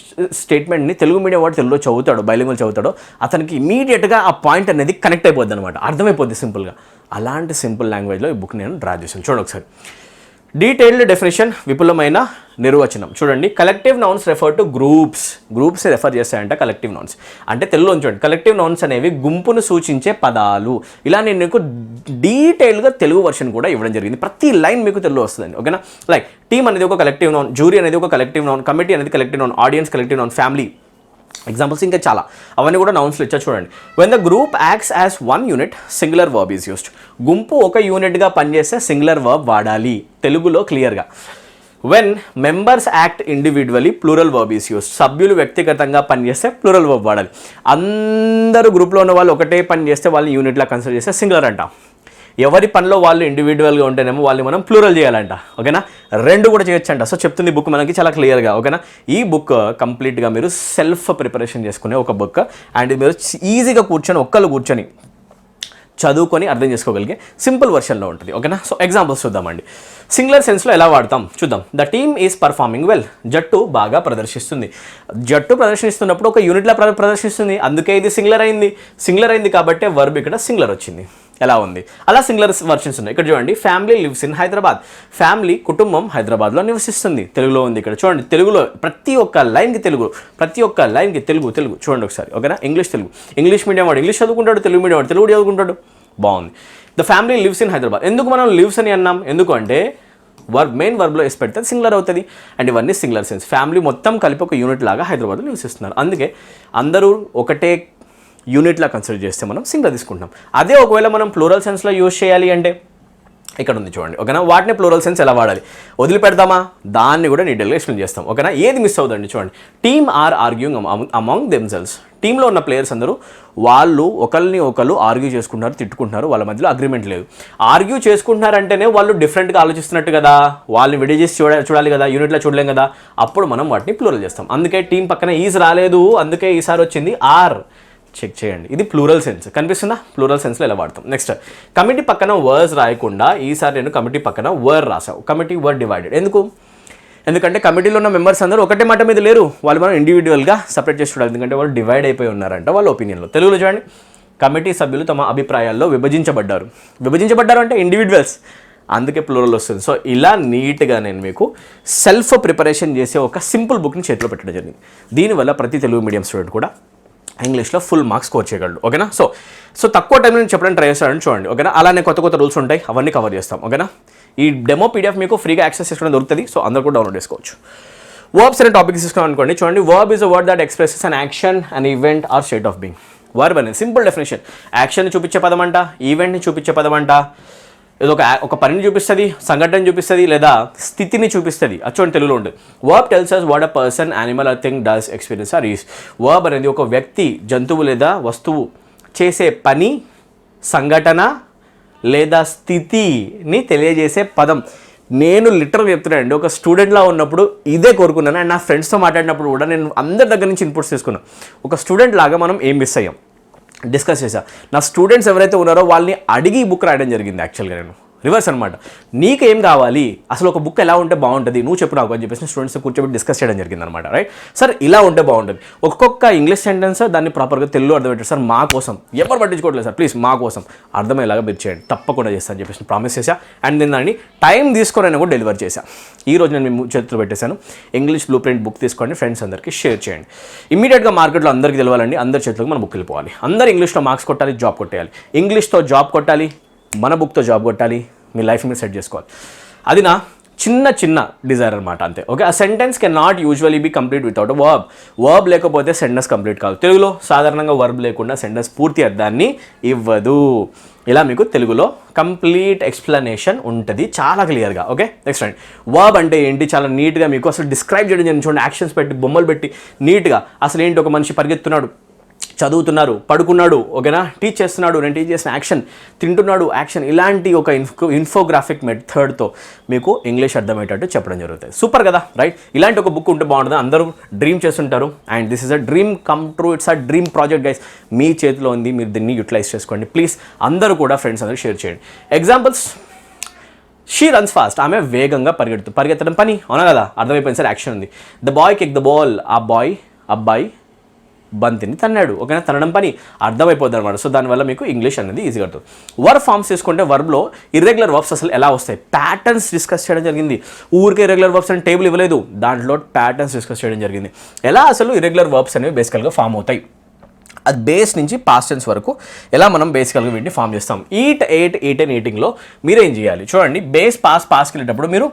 స్టేట్మెంట్ని తెలుగు మీడియం వాడు తెలుగులో చదువుతాడో, బైలింగ్వల్ చదువుతాడో, అతనికి ఇమీడియట్గా ఆ పాయింట్ అనేది కనెక్ట్ అయిపోద్ది అనమాట, అర్థమైపోద్ది సింపుల్గా. అలాంటి సింపుల్ లాంగ్వేజ్లో ఈ బుక్ నేను డ్రా చేశాను. చూడండి ఒకసారి. డీటెయిల్డ్ డెఫినేషన్, విపులమైన నిర్వచనం. చూడండి, collective nouns refer to groups refer చేస్తాయంట కలెక్టివ్ నౌన్స్. అంటే తెలుగులో చూడండి, కలెక్టివ్ నౌన్స్ అనేవి గుంపును సూచించే పదాలు. ఇలా నేను మీకు డీటెయిల్గా తెలుగు వర్షన్ కూడా ఇవ్వడం జరిగింది. ప్రతి లైన్ మీకు తెలుగు వస్తుందండి. ఓకేనా? లైక్ టీమ్ అనేది ఒక కలెక్టివ్ నౌన్, జూరీ అనేది ఒక కలెక్టివ్ నౌన్, కమిటీ అనేది collective noun, audience collective noun, family examples ఇంకా చాలా, అవన్నీ కూడా నౌన్స్లో ఇచ్చా. చూడండి, when the group acts as one unit singular verb is used. గుంపు ఒక యూనిట్గా పనిచేస్తే సింగులర్ వర్బ్ వాడాలి. తెలుగులో క్లియర్గా. When members act individually plural verb is used. సభ్యులు వ్యక్తిగతంగా పనిచేస్తే ప్లూరల్ వర్బ్ వాడాలి. అందరూ గ్రూప్లో ఉన్న వాళ్ళు ఒకటే పని చేస్తే వాళ్ళని యూనిట్లా కన్సిడర్ చేస్తే సింగులర్ అంట. ఎవరి పనిలో వాళ్ళు ఇండివిజువల్గా ఉంటేనేమో వాళ్ళు మనం ప్లూరల్ చేయాలంట. ఓకేనా? రెండు కూడా చేయొచ్చంట. సో చెప్తుంది బుక్ మనకి చాలా క్లియర్గా. ఓకేనా? ఈ బుక్ కంప్లీట్గా మీరు సెల్ఫ్ ప్రిపరేషన్ చేసుకునే ఒక బుక్. అండ్ మీరు ఈజీగా ఒక్కళ్ళు కూర్చొని చదువుకొని అర్థం చేసుకోగలిగే సింపుల్ వర్షన్లో ఉంటుంది. ఓకేనా? సో ఎగ్జాంపుల్స్ చూద్దామండి. సింగులర్ సెన్స్లో ఎలా వాడతాం చూద్దాం. The team is performing well. జట్టు బాగా ప్రదర్శిస్తుంది. జట్టు ప్రదర్శిస్తున్నప్పుడు ఒక యూనిట్లా ప్రదర్శిస్తుంది, అందుకే ఇది సింగులర్ అయింది కాబట్టి వర్బ్ ఇక్కడ సింగులర్ వచ్చింది. ఎలా ఉంది? అలా సింగులర్ వర్షన్స్ ఉన్నాయి. ఇక్కడ చూడండి, family lives in Hyderabad. Family, కుటుంబం హైదరాబాద్లో నివసిస్తుంది. తెలుగులో ఉంది. ఇక్కడ చూడండి, తెలుగులో ప్రతి ఒక్క లైన్కి తెలుగు చూడండి ఒకసారి. ఓకేనా? ఇంగ్లీష్ మీడియం వాడు ఇంగ్లీష్ చదువుకుంటాడు, తెలుగు మీడియం వాడు తెలుగు చదువుకుంటాడు. బాగుంది. The family lives in Hyderabad. ఎందుకు మనం లివ్స్ అని అన్నాం? ఎందుకు అంటే మెయిన్ వర్బ్లో వేసి పెడితే సింగులర్ అవుతుంది. అండ్ ఇవన్నీ సింగులర్ సెన్స్. ఫ్యామిలీ మొత్తం కలిపి ఒక యూనిట్ లాగా హైదరాబాద్లో నివసిస్తున్నారు. అందుకే అందరూ ఒకటే యూనిట్లా కన్సిడర్ చేస్తే మనం సింగులర్ తీసుకుంటాం. అదే ఒకవేళ మనం ప్లూరల్ సెన్స్లో యూజ్ చేయాలి అంటే ఇక్కడ ఉంది చూడండి. ఓకేనా? వాటిని ప్లూరల్ సెన్స్ ఎలా వాడాలి వదిలిపెడతామా? దాన్ని కూడా డీటెయిల్గా ఎక్స్ప్లెయిన్ చేస్తాం. ఓకేనా? ఏది మిస్ అవుతుందండి చూడండి. Team are arguing among themselves. టీంలో ఉన్న ప్లేయర్స్ అందరూ వాళ్ళు ఒకరు ఆర్గ్యూ చేసుకుంటున్నారు, తిట్టుకుంటున్నారు, వాళ్ళ మధ్యలో అగ్రిమెంట్ లేదు. ఆర్గ్యూ చేసుకుంటున్నారంటేనే వాళ్ళు డిఫరెంట్గా ఆలోచిస్తున్నట్టు కదా, వాళ్ళని విడిచేసి చూడాలి కదా, యూనిట్లో చూడలేం కదా, అప్పుడు మనం వాటిని ప్లూరల్ చేస్తాం. అందుకే టీం పక్కన ఈజ్ రాలేదు, అందుకే ఈసారి వచ్చింది ఆర్. చెక్ చేయండి. ఇది ప్లూరల్ సెన్స్. కనిపిస్తుందా? ప్లూరల్ సెన్స్లో ఎలా వాడతాం. నెక్స్ట్, కమిటీ పక్కన వర్డ్స్ రాయకుండా ఈసారి నేను కమిటీ పక్కన వర్డ్ రాసావు. Committee word divided. ఎందుకంటే కమిటీలో ఉన్న మెంబర్స్ అందరూ ఒకటే మాట మీద లేరు, వాళ్ళు మనం ఇండివిజువల్గా సపరేట్ చేసి చూడాలి. ఎందుకంటే వాళ్ళు డివైడ్ అయిపోయి ఉన్నారంట వాళ్ళ ఒపీనియన్లో. తెలుగులో చూడండి, కమిటీ సభ్యులు తమ అభిప్రాయాల్లో విభజించబడ్డారు అంటే ఇండివిజువల్స్, అందుకే ప్లూరల్ వస్తుంది. సో ఇలా నీట్గా నేను మీకు సెల్ఫ్ ప్రిపరేషన్ చేసే ఒక సింపుల్ బుక్ని చేతిలో పెట్టడం జరిగింది. దీనివల్ల ప్రతి తెలుగు మీడియం స్టూడెంట్ కూడా ఇంగ్లీష్లో ఫుల్ మార్క్స్ స్కోర్ చేయగలడు. ఓకేనా? సో తక్కువ టైం నేను చెప్పడానికి ట్రై చేస్తానని చూడండి. ఓకేనా? అలానే కొత్త రూల్స్ ఉంటాయి, అవన్నీ కవర్ చేస్తాం. ఓకేనా? ఈ డెమో పీడిఎఫ్ మీకు ఫ్రీగా యాక్సెస్ చేసుకోవడం దొరుకుతుంది. సో అందరూ కూడా డౌన్లోడ్ చేసుకోవచ్చు. వర్బ్స్ అనే టాపిక్ తీసుకున్నాం అనుకోండి. చూడండి, verb is a word that expresses an action, an event or state of being. Verb అనేది సింపుల్ డెఫినేషన్, యాక్షన్ని చూపించే పదం అంట, ఈవెంట్ని చూపించే పదం అంట, ఇది ఒక పనిని చూపిస్తుంది, సంఘటన చూపిస్తుంది, లేదా స్థితిని చూపిస్తుంది. అచ్చోని తెలుగులో ఉంటుంది. Verb tells us what a person, animal or thing does, experience or is. Verb అనేది ఒక వ్యక్తి, జంతువు లేదా వస్తువు చేసే పని, సంఘటన లేదా స్థితిని తెలియజేసే పదం. నేను లిటరల్గా చెప్తున్నానండి, ఒక స్టూడెంట్లా ఉన్నప్పుడు ఇదే కోరుకున్నాను. అండ్ నా ఫ్రెండ్స్తో మాట్లాడినప్పుడు కూడా నేను అందరి దగ్గర నుంచి ఇన్పుట్స్ తీసుకున్నాను. ఒక స్టూడెంట్ లాగా మనం ఏం మిస్ అయ్యాం డిస్కస్ చేశా. నా స్టూడెంట్స్ ఎవరైతే ఉన్నారో వాళ్ళని అడిగి బుక్ రాయడం జరిగింది. యాక్చువల్గా నేను రివర్స్ అనమాట. నీకు ఏం కావాలి, అసలు ఒక బుక్ ఎలా ఉంటే బాగుంటుంది, నువ్వు చెప్పు నాకు అని చెప్పేసి స్టూడెంట్స్ కూర్చోబెట్టి డిస్కస్ చేయడం జరిగింది అనమాట. రైట్ సార్, ఇలా ఉంటే బాగుంటుంది. ఒక్కొక్క ఇంగ్లీష్ సెంటెన్స్ దాన్ని ప్రాపర్గా తెలుగు అర్థమయ్యారు సార్, మా కోసం ఎవరు పట్టించుకోవట్లేదు సార్, ప్లీజ్ మా కోసం అర్థమయ్యేలాగా మీరు చేయండి, తప్పకుండా చేస్తాను చెప్పేసి ప్రామిస్ చేశా. అండ్ నేను దాన్ని టైం తీసుకొని కూడా డెలివర్ చేశాను. ఈ రోజు నేను మీ చేతిలో పెట్టేశాను. ఇంగ్లీష్ బ్లూ ప్రింట్ బుక్ తీసుకోండి, ఫ్రెండ్స్ అందరికీ షేర్ చేయండి. ఇమీడియట్గా మార్కెట్లో అందరికీ తెలియాలండి, అందరి చేతిలోకి మన బుక్ వెళ్ళిపోవాలి. అందరూ ఇంగ్లీష్లో మార్క్స్ కొట్టాలి, జాబ్ కొట్టేయాలి. ఇంగ్లీష్తో జాబ్ కొట్టాలి, మన బుక్తో జాబ్ కొట్టాలి, మీ లైఫ్ మీరు సెట్ చేసుకోవాలి. అది నా చిన్న డిజైర్ అనమాట, అంతే. Okay, a sentence can not usually be complete without a verb. Verb లేకపోతే సెంటెన్స్ కంప్లీట్ కాదు. తెలుగులో సాధారణంగా వర్బ్ లేకుండా సెంటెన్స్ పూర్తి అర్థాన్ని ఇవ్వదు. ఇలా మీకు తెలుగులో కంప్లీట్ ఎక్స్ప్లెనేషన్ ఉంటుంది చాలా క్లియర్గా. ఓకే, నెక్స్ట్ రండి. వర్బ్ అంటే ఏంటి చాలా నీట్గా మీకు అసలు డిస్క్రైబ్ చేయడం జరిగింది. చూడండి, యాక్షన్స్ పెట్టి బొమ్మలు పెట్టి నీట్గా అసలు ఏంటి, ఒక మనిషి పరిగెత్తున్నాడు, చదువుతున్నారు, పడుకున్నాడు, ఓకేనా, టీచ్ చేస్తున్నాడు, నేను టీచ్ చేసిన యాక్షన్, తింటున్నాడు యాక్షన్, ఇలాంటి ఒక ఇన్ఫోగ్రాఫిక్ మెథడ్తో మీకు ఇంగ్లీష్ అర్థమయ్యేటట్టు చెప్పడం జరుగుతుంది. సూపర్ కదా, రైట్? ఇలాంటి ఒక బుక్ ఉంటే బాగుంటుంది. అందరూ డ్రీమ్ చేస్తుంటారు. And this is a dream come true. It's a dream project guys. మీ చేతిలో ఉంది, మీరు దీన్ని యూటిలైజ్ చేసుకోండి ప్లీజ్. అందరూ కూడా ఫ్రెండ్స్ అందరూ షేర్ చేయండి. ఎగ్జాంపుల్స్, షీ రన్స్ ఫాస్ట్, ఆమె వేగంగా పరిగెత్తడం పని, అవునా కదా, అర్థమైపోయింది సార్, యాక్షన్ ఉంది. The boy kick the ball, ఆ అబ్బాయి బంతిని తన్నాడు, ఓకేనా, తనడం పని, అర్థమైపోద్ది అనమాట. సో దానివల్ల మీకు ఇంగ్లీష్ అనేది ఈజీగా అవుతుంది. వర్బ్ ఫార్మ్స్ తీసుకుంటే వర్బ్లో ఇర్రెగ్యులర్ వర్బ్స్ అసలు ఎలా వస్తాయి, ప్యాటర్న్స్ డిస్కస్ చేయడం జరిగింది. ఊరికే ఇర్రెగ్యులర్ వర్బ్స్ అని టేబుల్ ఇవ్వలేదు, దాంట్లో ప్యాటర్న్స్ డిస్కస్ చేయడం జరిగింది. ఎలా అసలు ఇర్రెగ్యులర్ వర్బ్స్ అనేవి బేసికల్గా ఫామ్ అవుతాయి, అది బేస్ నుంచి పాస్ట్ టెన్స్ వరకు ఎలా మనం బేసికల్గా వీటిని ఫామ్ చేస్తాం. ఈట్, ఎయిట్ ఈటింగ్లో మీరు ఏం చేయాలి చూడండి. బేస్ పాస్కి వెళ్ళేటప్పుడు మీరు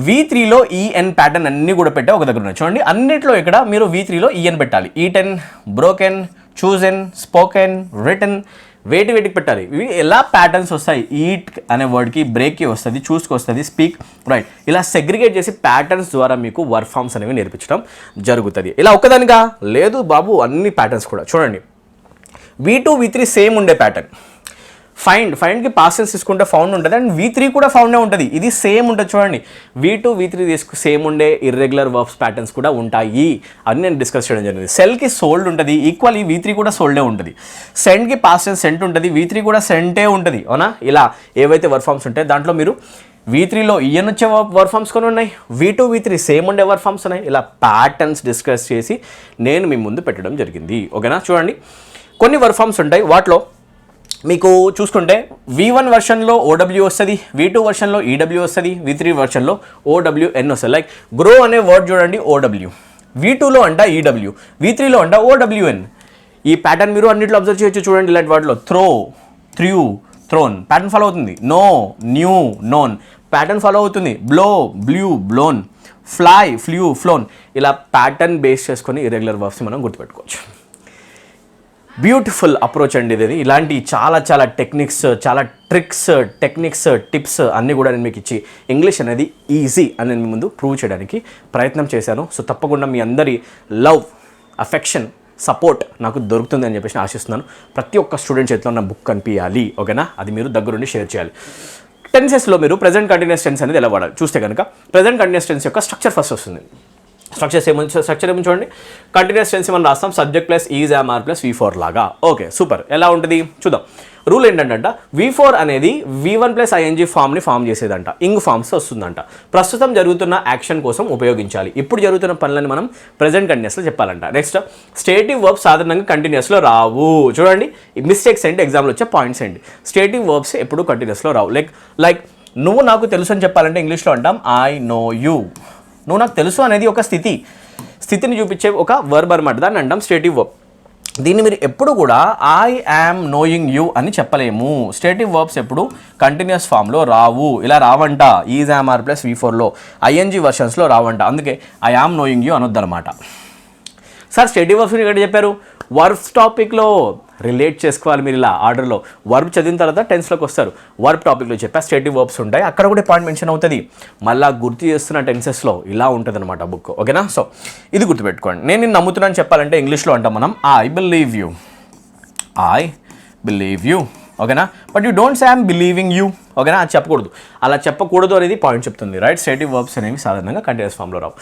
V3లో ఈఎన్ ప్యాటర్న్ అన్నీ కూడా పెట్టే ఒక దగ్గర ఉన్నాయి. చూడండి, అన్నిట్లో ఇక్కడ మీరు V3లో ఈఎన్ పెట్టాలి. Eaten, broken, chosen, spoken, return, వేటికి పెట్టాలి. ఇవి ఎలా ప్యాటర్న్స్ వస్తాయి, ఈట్ అనే వర్డ్కి బ్రేక్కి వస్తుంది, చూస్కి వస్తుంది, స్పీక్, రైట్, ఇలా సెగ్రిగేట్ చేసి ప్యాటర్న్స్ ద్వారా మీకు వర్బ్ ఫార్మ్స్ అనేవి నేర్పించడం జరుగుతుంది. ఇలా ఒక్కదానిగా లేదు బాబు, అన్ని ప్యాటర్న్స్ కూడా చూడండి. V2, V3 సేమ్ ఉండే ప్యాటర్న్. ఫైండ్కి పాస్ట్ టెన్స్ తీసుకుంటే ఫౌండ్ ఉంటుంది, అండ్ V3 కూడా ఫౌండే ఉంటుంది. ఇది సేమ్ ఉంటుంది చూడండి. V2, V3 సేమ్ ఉండే ఇర్రెగ్యులర్ వర్బ్స్ ప్యాటర్న్స్ కూడా ఉంటాయి అని నేను డిస్కస్ చేయడం జరిగింది. సెల్కి సోల్డ్ ఉంటుంది, ఈక్వల్లీ V3 కూడా సోల్డే ఉంటుంది. సెండ్కి పాస్ట్ టెన్స్ సెంట్ ఉంటుంది, V3 కూడా సెంటే ఉంటుంది, అవునా. ఇలా ఏవైతే వర్బ్ ఫార్మ్స్ ఉంటాయి దాంట్లో మీరు V3లో ఈఎన్ వచ్చే వర్బ్ ఫార్మ్స్ కొన్ని ఉన్నాయి, V2, V3 సేమ్ ఉండే వర్బ్ ఫార్మ్స్ ఉన్నాయి. ఇలా ప్యాటర్న్స్ డిస్కస్ చేసి నేను మీ ముందు పెట్టడం జరిగింది, ఓకేనా. చూడండి, కొన్ని వర్బ్ ఫార్మ్స్ ఉంటాయి, వాటిలో మీకు చూసుకుంటే V1 వర్షన్లో OW వస్తుంది, V2 వర్షన్లో EW వస్తుంది, V3 వర్షన్లో OWN వస్తుంది. లైక్ గ్రో అనే వర్డ్ చూడండి, OW, V2లో అంట EW, V3లో అంట OWN. ఈ ప్యాటర్న్ మీరు అన్నింటిలో అబ్జర్వ్ చేయొచ్చు. చూడండి, ఇలాంటి వాటిలో throw, threw, thrown pattern follow అవుతుంది. No, knew, known pattern follow అవుతుంది. Blow, blew, blown, fly, flew, flown. ఇలా ప్యాటర్న్ బేస్ చేసుకొని ఇర్రెగ్యులర్ వర్బ్స్ మనం గుర్తుపెట్టుకోవచ్చు. బ్యూటిఫుల్ అప్రోచ్ అండి ఇది. ఇలాంటి చాలా టెక్నిక్స్, చాలా ట్రిక్స్, టిప్స్ అన్నీ కూడా నేను మీకు ఇచ్చి ఇంగ్లీష్ అనేది ఈజీ అని నేను మీ ముందు ప్రూవ్ చేయడానికి ప్రయత్నం చేశాను. సో తప్పకుండా మీ అందరి లవ్, అఫెక్షన్, సపోర్ట్ నాకు దొరుకుతుంది అని చెప్పేసి ఆశిస్తున్నాను. ప్రతి ఒక్క స్టూడెంట్ చేతిలో నా బుక్ కనిపించాలి, ఓకేనా. అది మీరు దగ్గరుండి షేర్ చేయాలి. టెన్సెస్లో మీరు ప్రెజెంట్ కంటిన్యూస్ టెన్స్ అనేది ఎలా వాడాలి చూస్తే కనుక, ప్రెజెంట్ కంటిన్యూస్ టెన్స్ యొక్క స్ట్రక్చర్ ఫస్ట్ వస్తుంది. స్ట్రక్చర్ ఏమో చూడండి, కంటిన్యూస్ టెన్స్ మనం రాస్తాం subject plus is, am, are plus V4 లాగా. Okay, super. ఎలా ఉంటుంది చూద్దాం. రూల్ ఏంటంటే V4 అనేది V1 ప్లస్ ING ఫామ్ని ఫామ్ చేసేదంట, ఇంగ్ ఫామ్స్ వస్తుందంట. ప్రస్తుతం జరుగుతున్న యాక్షన్ కోసం ఉపయోగించాలి. ఇప్పుడు జరుగుతున్న పనులను మనం ప్రెజెంట్ కంటిన్యూస్లో చెప్పాలంట. నెక్స్ట్, స్టేటివ్ వర్బ్స్ సాధారణంగా కంటిన్యూస్లో రావు. చూడండి, మిస్టేక్స్ ఏంటి, ఎగ్జామ్లో వచ్చే పాయింట్స్ ఏంటి. స్టేటివ్ వర్బ్స్ ఎప్పుడు కంటిన్యూస్లో రావు. లైక్ నువ్వు నాకు తెలుసు అని చెప్పాలంటే ఇంగ్లీష్లో అంటాం ఐ నో యూ. నువ్వు నాకు తెలుసు అనేది ఒక స్థితిని చూపించే ఒక వర్బ్ అనమాట, దాన్ని అంటాం స్టేటివ్ వర్బ్. దీన్ని మీరు ఎప్పుడు కూడా ఐ యామ్ నోయింగ్ యూ అని చెప్పలేము. స్టేటివ్ వర్బ్స్ ఎప్పుడు కంటిన్యూస్ ఫామ్లో రావు, ఇలా రావంట. ఈజ్ యామ్ ఆర్ ప్లస్ V4లో ఐఎన్జీ వర్షన్స్లో రావంట. అందుకే ఐ యామ్ నోయింగ్ యూ అనొద్దు అనమాట. సార్ స్టేటివ్ వర్బ్స్ ఇక్కడ చెప్పారు, వర్బ్స్ టాపిక్లో రిలేట్ చేసుకోవాలి మీరు ఇలా ఆర్డర్లో. వర్బ్ చదివిన తర్వాత టెన్స్లోకి వస్తారు. వర్బ్ టాపిక్లో చెప్పా స్టేటివ్ వర్బ్స్ ఉంటాయి, అక్కడ కూడా పాయింట్ మెన్షన్ అవుతుంది. మళ్ళీ గుర్తు చేస్తున్న టెన్సెస్లో ఇలా ఉంటుంది అనమాట బుక్. ఓకేనా? సో ఇది గుర్తుపెట్టుకోండి. నేను నమ్ముతున్నాను చెప్పాలంటే ఇంగ్లీష్లో అంటాం మనం I believe you, I believe you. ఓకేనా? But you don't say I'm believing you. ఓకేనా? అది చెప్పకూడదు. అలా చెప్పకూడదు అనేది పాయింట్ చెప్తుంది. రైట్? స్టేటివ్ వర్బ్స్ అనేవి సాధారణంగా కంటిన్యూస్ ఫామ్లో రావు.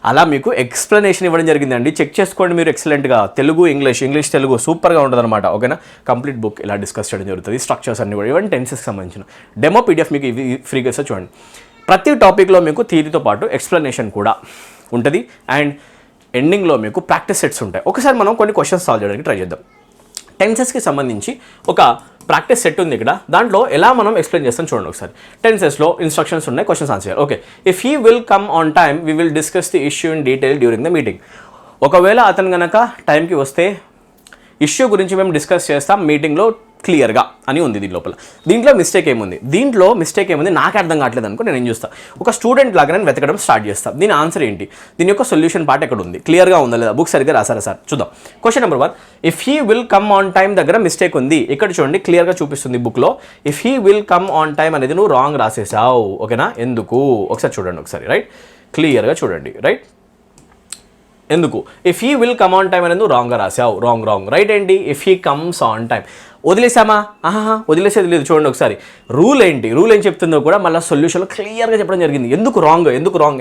అలా మీకు ఎక్స్ప్లెనేషన్ ఇవ్వడం జరిగిందండి. చెక్ చేసుకోండి మీరు ఎక్సలెంట్గా. తెలుగు ఇంగ్లీష్, ఇంగ్లీష్ తెలుగు సూపర్గా ఉంటుంది అనమాట. ఓకేనా? కంప్లీట్ బుక్ ఇలా డిస్కస్ చేయడం జరుగుతుంది. స్ట్రక్చర్స్ అన్ని కూడా ఈవెన్ టెన్సెస్కి సంబంధించిన డెమో PDF మీకు ఇవి ఫ్రీగా ఇస్తే చూడండి. ప్రతి టాపిక్లో మీకు థియరీతో పాటు ఎక్స్ప్లెనేషన్ కూడా ఉంటుంది. అండ్ ఎండింగ్లో మీకు ప్రాక్టీస్ సెట్స్ ఉంటాయి. ఒకసారి మనం కొన్ని క్వశ్చన్స్ సాల్వ్ చేయడానికి ట్రై చేద్దాం. టెన్సెస్కి సంబంధించి ఒక ప్రాక్టీస్ సెట్ ఉంది ఇక్కడ. దాంట్లో ఎలా మనం ఎక్స్ప్లెయిన్ చేస్తాం చూడండి ఒకసారి. టెన్సెస్లో ఇన్స్ట్రక్షన్స్ ఉన్నాయి, క్వశ్చన్స్ ఆన్సర్ చేయాలి. Okay, if he will come on time we will discuss the issue in detail during the meeting. ఒకవేళ అతను కనుక టైంకి వస్తే ఇష్యూ గురించి మేము డిస్కస్ చేస్తాం మీటింగ్లో క్లియర్గా అని ఉంది దీని లోపల. దీంట్లో మిస్టేక్ ఏముంది నాకు అర్థం కావట్లేదు అనుకో నేను ఏం చూస్తాను, ఒక స్టూడెంట్ లాగా నేను వెతకడం స్టార్ట్ చేస్తాను. దీని ఆన్సర్ ఏంటి, దీని యొక్క సొల్యూషన్ పార్ట్ ఎక్కడ ఉంది, క్లియర్గా ఉందా లేదా, బుక్ సరిగ్గా రాసారా సార్ చూద్దాం. Question number 1, if he will come on time దగ్గర మిస్టేక్ ఉంది. ఇక్కడ చూడండి క్లియర్గా చూపిస్తుంది బుక్లో. If he will come on time అనేది నువ్వు రాంగ్ రాసేసావు. ఓకేనా? ఎందుకు ఒకసారి చూడండి ఒకసారి. రైట్? క్లియర్గా చూడండి. రైట్? ఎందుకు if he will come on time అనేది రాంగ్గా రాసావు. రాంగ్. రైట్ ఏంటి, if he comes on time. వదిలేసామా? వదిలేసేది లేదు. చూడండి ఒకసారి రూల్ ఏం చెప్తుందో కూడా మళ్ళీ సొల్యూషన్లో క్లియర్గా చెప్పడం జరిగింది. ఎందుకు రాంగ్,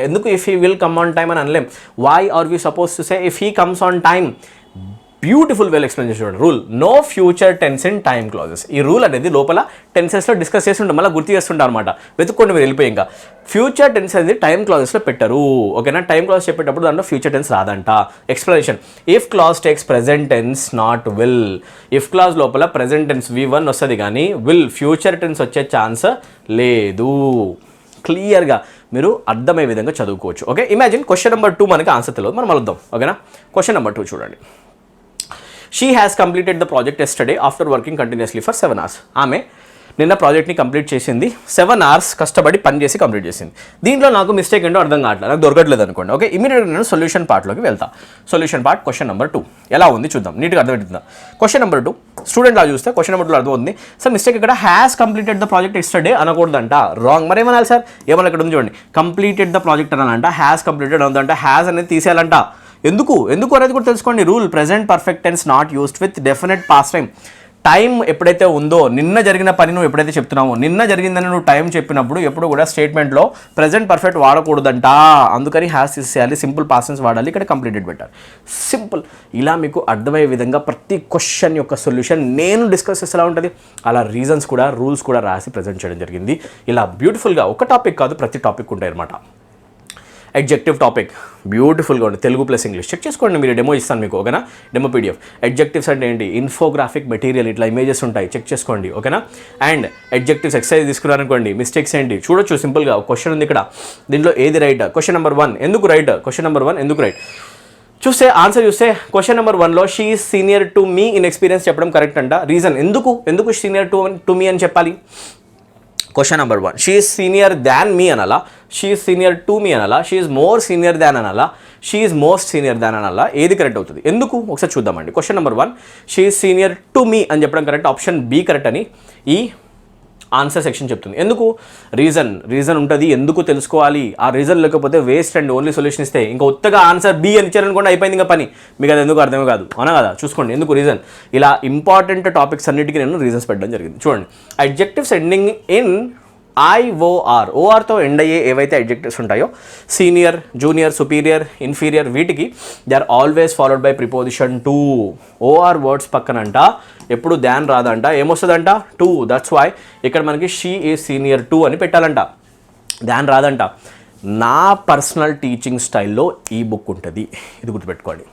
ఎందుకు if he will come on time అని అనలేం. Why are we suppose to say if he comes on time. Beautiful well explain చేసి చూడండి. Rule no future tense in time clauses. ఈ రూల్ అనేది లోపల టెన్సెస్లో డిస్కస్ చేస్తుంటాం, మళ్ళీ గుర్తు చేస్తుంటాం అనమాట. వెతుక్కోండి మీరు వెళ్ళిపోయి. ఇంకా ఫ్యూచర్ టెన్స్ అనేది టైమ్ క్లాజెస్లో పెట్టరు. ఓకేనా? టైమ్ క్లాజ్ చెప్పేటప్పుడు దాంట్లో ఫ్యూచర్ టెన్స్ రాదంట. Explanation, if clause takes present tense not will. If clause లోపల ప్రెజెంట్ టెన్స్ V1 వస్తుంది కానీ విల్ ఫ్యూచర్ టెన్స్ వచ్చే ఛాన్స్ లేదు. క్లియర్గా మీరు అర్థమయ్యే విధంగా చదువుకోవచ్చు. ఓకే, ఇమాజిన్ క్వశ్చన్ నెంబర్ 2 మనకి ఆన్సర్ తెలియదు, మనం వద్దాం. ఓకేనా? క్వశ్చన్ నెంబర్ 2 చూడండి. She has completed the project yesterday after working continuously for 7 hours. ఆమె నిన్న ప్రాజెక్ట్ని కంప్లీట్ చేసింది, 7 hours కష్టపడి పని చేసి కంప్లీట్ చేసింది. దీంట్లో నాకు మిస్టేక్ ఏంటో అర్థం కావట్లేదు, నాకు దొరకట్లేదు అనుకోండి. ఓకే, ఇమీడియట్గా నేను సొల్యూషన్ పార్ట్లోకి వెళ్తా. సొల్యూషన్ పార్ట్ క్వశ్చన్ నెంబర్ 2 ఎలా ఉంది చూద్దాం, నీట్గా అర్థమవుతుందా. క్వశ్చన్ నెంబర్ 2 స్టూడెంట్ లా చూస్తే క్వశ్చన్ నెంబర్ 2 అర్థమవుతుంది. సార్ మిస్టేక్ ఇక్కడ has completed the project yesterday అనకూడదంట, రాంగ్. మరి ఏమనాలి సార్, ఏమన్నా ఇక్కడ ఉంది చూడండి, కంప్లీటెడ్ ద ప్రాజెక్ట్ అనాలంట, హ్యాస్ కంప్లీటెడ్ ఉందంట, హ్యాస్ అనేది తీసేయాలంట. ఎందుకు అనేది కూడా తెలుసుకోండి. Rule, present perfect tense not used with definite past time. Time ఎప్పుడైతే ఉందో, నిన్న జరిగిన పని నువ్వు ఎప్పుడైతే చెప్తున్నావో, నిన్న జరిగిందని నువ్వు టైం చెప్పినప్పుడు ఎప్పుడు కూడా స్టేట్మెంట్లో ప్రెజెంట్ పర్ఫెక్ట్ వాడకూడదంట. అందుకని హ్యాస్ తీసేయాలి, సింపుల్ పాస్ట్ టెన్స్ వాడాలి, ఇక్కడ కంప్లీటెడ్ పెట్టాలి. సింపుల్. ఇలా మీకు అర్థమయ్యే విధంగా ప్రతి క్వశ్చన్ యొక్క సొల్యూషన్ నేను డిస్కస్ చేసేలా ఉంటుంది. అలా రీజన్స్ కూడా, రూల్స్ కూడా రాసి ప్రజెంట్ చేయడం జరిగింది. ఇలా బ్యూటిఫుల్గా ఒక టాపిక్ కాదు, ప్రతి టాపిక్ ఉంటాయి అనమాట. ఎడ్జెక్టివ్ టాపిక్ బ్యూటిఫుల్గా ఉంది, తెలుగు ప్లస్ ఇంగ్లీష్. చెక్ చేసుకోండి, మీరు డెమో ఇస్తాను మీకు. ఓకేనా? Demo PDF. ఎడ్జెక్టివ్స్ అంటే ఏంటి, ఇన్ఫోగ్రాఫిక్ మెటీరియల్, ఇట్లా ఇమేజెస్ ఉంటాయి, చెక్ చేసుకోండి. ఓకేనా? అండ్ ఎడ్జెక్టివ్స్ ఎక్సర్సైజ్ తీసుకున్నారనుకోండి, మిస్టేక్స్ ఏంటి చూడొచ్చు సింపుల్గా. క్వశ్చన్ ఉంది ఇక్కడ, దీంట్లో ఏది రైట్, క్వశ్చన్ నెంబర్ 1 ఎందుకు రైట్, క్వశ్చన్ నెంబర్ 1 ఎందుకు రైట్ చూస్తే ఆన్సర్ చూస్తే క్వశ్చన్ నెంబర్ 1లో she is senior to me in experience చెప్పడం కరెక్ట్ అంట. రీజన్, ఎందుకు సీనియర్ టు మీ అని చెప్పాలి. Question number 1, she is senior than me అనాలా, she is senior to me అనాలా, she is more senior than అనాలా, she is most senior than అనాలా, ఏది కరెక్ట్ అవుతుంది, ఎందుకు ఒకసారి చూద్దామండి. Question number 1 she is senior to me అని చెప్పడం కరెక్ట్, ఆప్షన్ B కరెక్ట్ అని ఈ ఆన్సర్ సెక్షన్ చెప్తుంది. ఎందుకు, రీజన్ ఉంటుంది, ఎందుకు తెలుసుకోవాలి. ఆ రీజన్ లేకపోతే వేస్ట్ అండ్ ఓన్లీ సొల్యూషన్ ఇస్తే ఇంకా ఉత్తగా ఆన్సర్ B అని ఇచ్చారనుకోండి, అయిపోయింది ఇంకా పని. మీకు అది ఎందుకు అర్థమే కాదు, అవునా కదా. చూసుకోండి ఎందుకు రీజన్. ఇలా ఇంపార్టెంట్ టాపిక్స్ అన్నిటికీ నేను రీజన్స్ పెట్టడం జరిగింది. చూడండి, అడ్జెక్టివ్స్ ఎండింగ్ ఇన్ ORతో ఎండ్ అయ్యే ఏవైతే అడ్జెక్టివ్స్ ఉంటాయో, సీనియర్, జూనియర్, సుపీరియర్, ఇన్ఫీరియర్, వీటికి they are always followed by preposition to. OR words పక్కనంట ఎప్పుడు దాన్ రాదంట, ఏమొస్తుందంట టు. దట్స్ వై ఇక్కడ మనకి షీ ఈజ్ సీనియర్ టు అని పెట్టాలంట, దాన్ రాదంట. నా పర్సనల్ టీచింగ్ స్టైల్లో ఈ బుక్ ఉంటుంది, ఇది గుర్తుపెట్టుకోండి.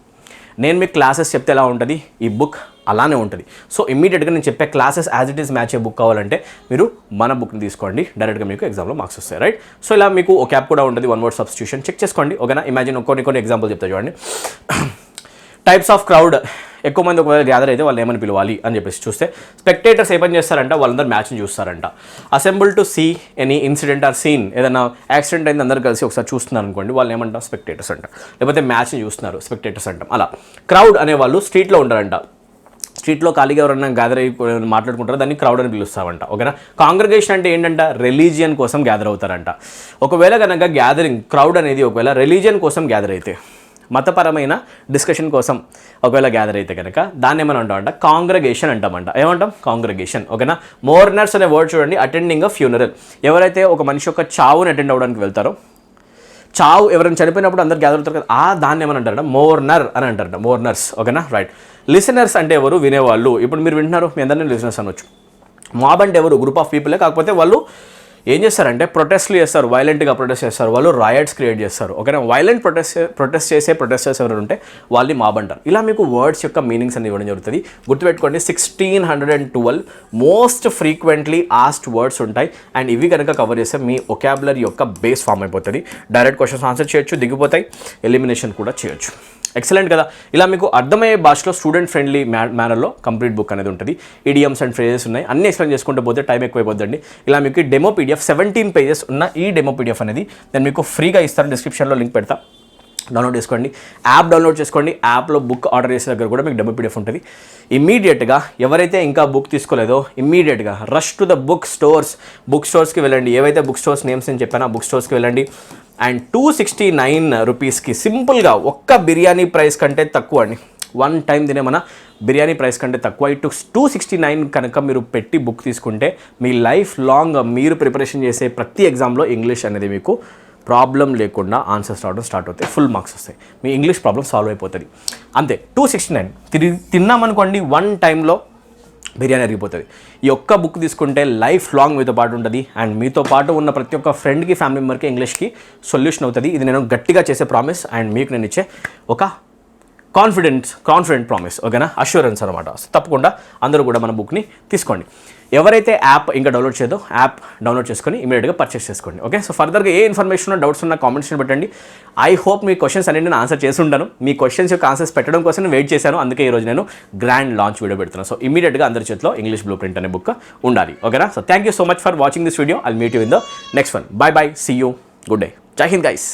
నేను మీకు క్లాసెస్ చెప్తే ఎలా ఉంటుంది, ఈ బుక్ అలానే ఉంటుంది. సో ఇమ్మీడియట్గా నేను చెప్పే classes as it is match అయ్యే బుక్ కావాలంటే మీరు మన బుక్ని తీసుకోండి, డైరెక్ట్గా మీకు ఎగ్జామ్లో మార్క్స్ వస్తాయి. రైట్? సో ఇలా మీకు ఒక యాప్ కూడా ఉంటుంది, 1 word సబ్స్టిట్యూషన్, చెక్ చేసుకోండి. ఓకేనా? ఇమాజిన్ కొన్ని ఎగ్జాంపుల్ చెప్తా చూడండి. టైప్స్ ఆఫ్ క్రౌడ్ ఎక్కువ మంది ఒకవేళ గ్యాదర్ అయితే వాళ్ళు ఏమని పిలవాలి అని చెప్పేసి చూస్తే స్పెక్టేటర్స్ ఏమని చేస్తారంట, వాళ్ళందరూ మ్యాచ్ని చూస్తారంట. Assemble to see any incident or scene, ఏదైనా యాక్సిడెంట్ అయింది అందరూ కలిసి ఒకసారి చూస్తున్నారు అనుకోండి, వాళ్ళు ఏమంటాం స్పెక్టేటర్స్ అంట. లేకపోతే మ్యాచ్ని చూస్తున్నారు స్పెక్టేటర్స్ అంటాం. అలా క్రౌడ్ అనేవాళ్ళు స్ట్రీట్లో ఉంటారంట. స్ట్రీట్లో ఖాళీగా ఎవరన్నా గ్యాదర్ అయ్యి మాట్లాడుకుంటారో దాన్ని క్రౌడ్ అని పిలుస్తామంట. ఓకేనా. కాంగ్రిగేషన్ అంటే ఏంటంట, రిలీజియన్ కోసం గ్యాదర్ అవుతారంట. ఒకవేళ కనుక గ్యాదరింగ్ క్రౌడ్ అనేది ఒకవేళ రిలీజియన్ కోసం గ్యాదర్ అయితే, మతపరమైన డిస్కషన్ కోసం ఒకవేళ గ్యాదర్ అయితే కనుక దాన్ని ఏమని అంటామంట, కాంగ్రిగేషన్ అంటామంట. ఏమంటాం, కాంగ్రిగేషన్. ఓకేనా. మోర్నర్స్ అనే వర్డ్ చూడండి, అటెండింగ్ అ ఫ్యూనరల్. ఎవరైతే ఒక మనిషి యొక్క చావుని అటెండ్ అవ్వడానికి వెళ్తారో, చావు ఎవరైనా చనిపోయినప్పుడు అందరు గ్యాదర్ అవుతారు కదా, దాన్ని ఏమని అంటారంట, మోర్నర్ అని అంటారంట. మోర్నర్స్. ఓకేనా, రైట్. లిసనర్స్ అంటే ఎవరు, వినేవాళ్ళు. ఇప్పుడు మీరు వింటున్నారు, మీ అందరినీ లిసనర్స్ అనొచ్చు. మాబ్ అంటే ఎవరు, గ్రూప్ ఆఫ్ పీపులే, కాకపోతే వాళ్ళు ఏం చేస్తారంటే ప్రొటెస్ట్లు చేస్తారు, వైలెంట్గా ప్రొటెస్ట్ చేస్తారు, వాళ్ళు రాయట్స్ క్రియేట్ చేస్తారు. ఓకేనా. వైలెంట్ ప్రొటెస్ట్ చేసే ప్రొటెస్టర్స్ ఎవరు ఉంటే వాళ్ళని మాబ్ అంటారు. ఇలా మీకు వర్డ్స్ యొక్క మీనింగ్స్ అనేది ఇవ్వడం జరుగుతుంది. గుర్తుపెట్టుకోండి, 1612 మోస్ట్ ఫ్రీక్వెంట్లీ ఆస్క్డ్ వర్డ్స్ ఉంటాయి. అండ్ ఇవి కనుక కవర్ చేస్తే మీ ఒకాబులరీ యొక్క బేస్ ఫామ్ అయిపోతుంది. డైరెక్ట్ క్వశ్చన్స్ ఆన్సర్ చేయొచ్చు, దిగిపోతాయి, ఎలిమినేషన్ కూడా చేయొచ్చు. ఎక్సలెంట్ కదా. ఇలా మీకు అర్థమయ్యే భాషలో స్టూడెంట్ ఫ్రెండ్లీ మేనర్లో కంప్లీట్ బుక్ అనేది ఉంటుంది. ఇడియమ్స్ అండ్ ఫ్రేజెస్ ఉన్నాయి, అన్ని ఎక్స్ప్లెయిన్ చేసుకుంటూ పోతే టైం ఎక్కువైపోద్దండి. ఇలా మీకు డెమో పీడిఎఫ్ 17 పేజెస్ ఉన్న ఈ డెమో పీడిఎఫ్ అనేది నేను మీకు ఫ్రీగా ఇస్తాను, డిస్క్రిప్షన్లో లింక్ పెడతా, డౌన్లోడ్ చేసుకోండి. యాప్ డౌన్లోడ్ చేసుకోండి. యాప్లో బుక్ ఆర్డర్ చేసే దగ్గర కూడా మీకు డెమో పీడిఎఫ్ ఉంటుంది. ఇమ్మీడియట్గా ఎవరైతే ఇంకా బుక్ తీసుకోలేదో ఇమ్మీడియట్గా రష్ టు ద బుక్ స్టోర్స్కి వెళ్ళండి. ఏవైతే బుక్ స్టోర్స్ నేమ్స్ నేను చెప్పానో బుక్ స్టోర్స్కి వెళ్ళండి. అండ్ 269 రూపీస్కి సింపుల్గా ఒక్క బిర్యానీ ప్రైస్ కంటే తక్కువ అండి, వన్ టైం తినే మన బిర్యానీ ప్రైస్ కంటే తక్కువ. 269 కనుక మీరు పెట్టి బుక్ తీసుకుంటే మీ లైఫ్ లాంగ్ మీరు ప్రిపరేషన్ చేసే ప్రతి ఎగ్జామ్లో ఇంగ్లీష్ అనేది మీకు ప్రాబ్లం లేకుండా ఆన్సర్స్ రావడం స్టార్ట్ అవుతాయి, ఫుల్ మార్క్స్ వస్తాయి, మీ ఇంగ్లీష్ ప్రాబ్లం సాల్వ్ అయిపోతుంది. అంతే. 269 తిన్నామనుకోండి, వన్ టైంలో బిర్యానీ అరిగిపోతుంది. ఈ ఒక్క బుక్ తీసుకుంటే లైఫ్ లాంగ్ మీతో పాటు ఉంటుంది. అండ్ మీతో పాటు ఉన్న ప్రతి ఒక్క ఫ్రెండ్కి, ఫ్యామిలీ మెంబర్కి ఇంగ్లీష్కి సొల్యూషన్ అవుతుంది. ఇది నేను గట్టిగా చేసే ప్రామిస్ అండ్ మీకు నేను ఇచ్చే ఒక కాన్ఫిడెంట్ ప్రామిస్. ఓకేనా, అష్యూరెన్స్ అనమాట. తప్పకుండా అందరూ కూడా మన బుక్ని తీసుకోండి. ఎవరైతే యాప్ ఇంకా డౌన్లోడ్ చేయదో యాప్ డౌన్లోడ్ చేసుకొని ఇమీడియట్గా పర్చేస్ చేసుకోండి. ఓకే. సో ఫర్దర్గా ఏ ఇన్ఫర్మేషన్ డౌట్స్ ఉన్న కామెంట్స్ని పెట్టండి. ఐ హోప్ మీ క్వశ్చన్స్ అన్ని నేను ఆన్సర్ చేసి ఉంటాను. మీ క్వశ్చన్స్ యొక్క ఆన్సర్స్ పెట్టడం కోసం నేను వెయిట్ చేశాను. అందుకే ఈరోజు నేను గ్రాండ్ లాంచ్ వీడియో పెడుతున్నాను. సో ఇమీడియట్గా అందరి చేతిలో ఇంగ్లీష్ బ్లూ ప్రింట్ అనే బుక్ ఉండాలి. ఓకేనా. So thank you so much for watching this video. I'll meet you in the next one. Bye bye, see you, good day, జై హింద్ గైస్.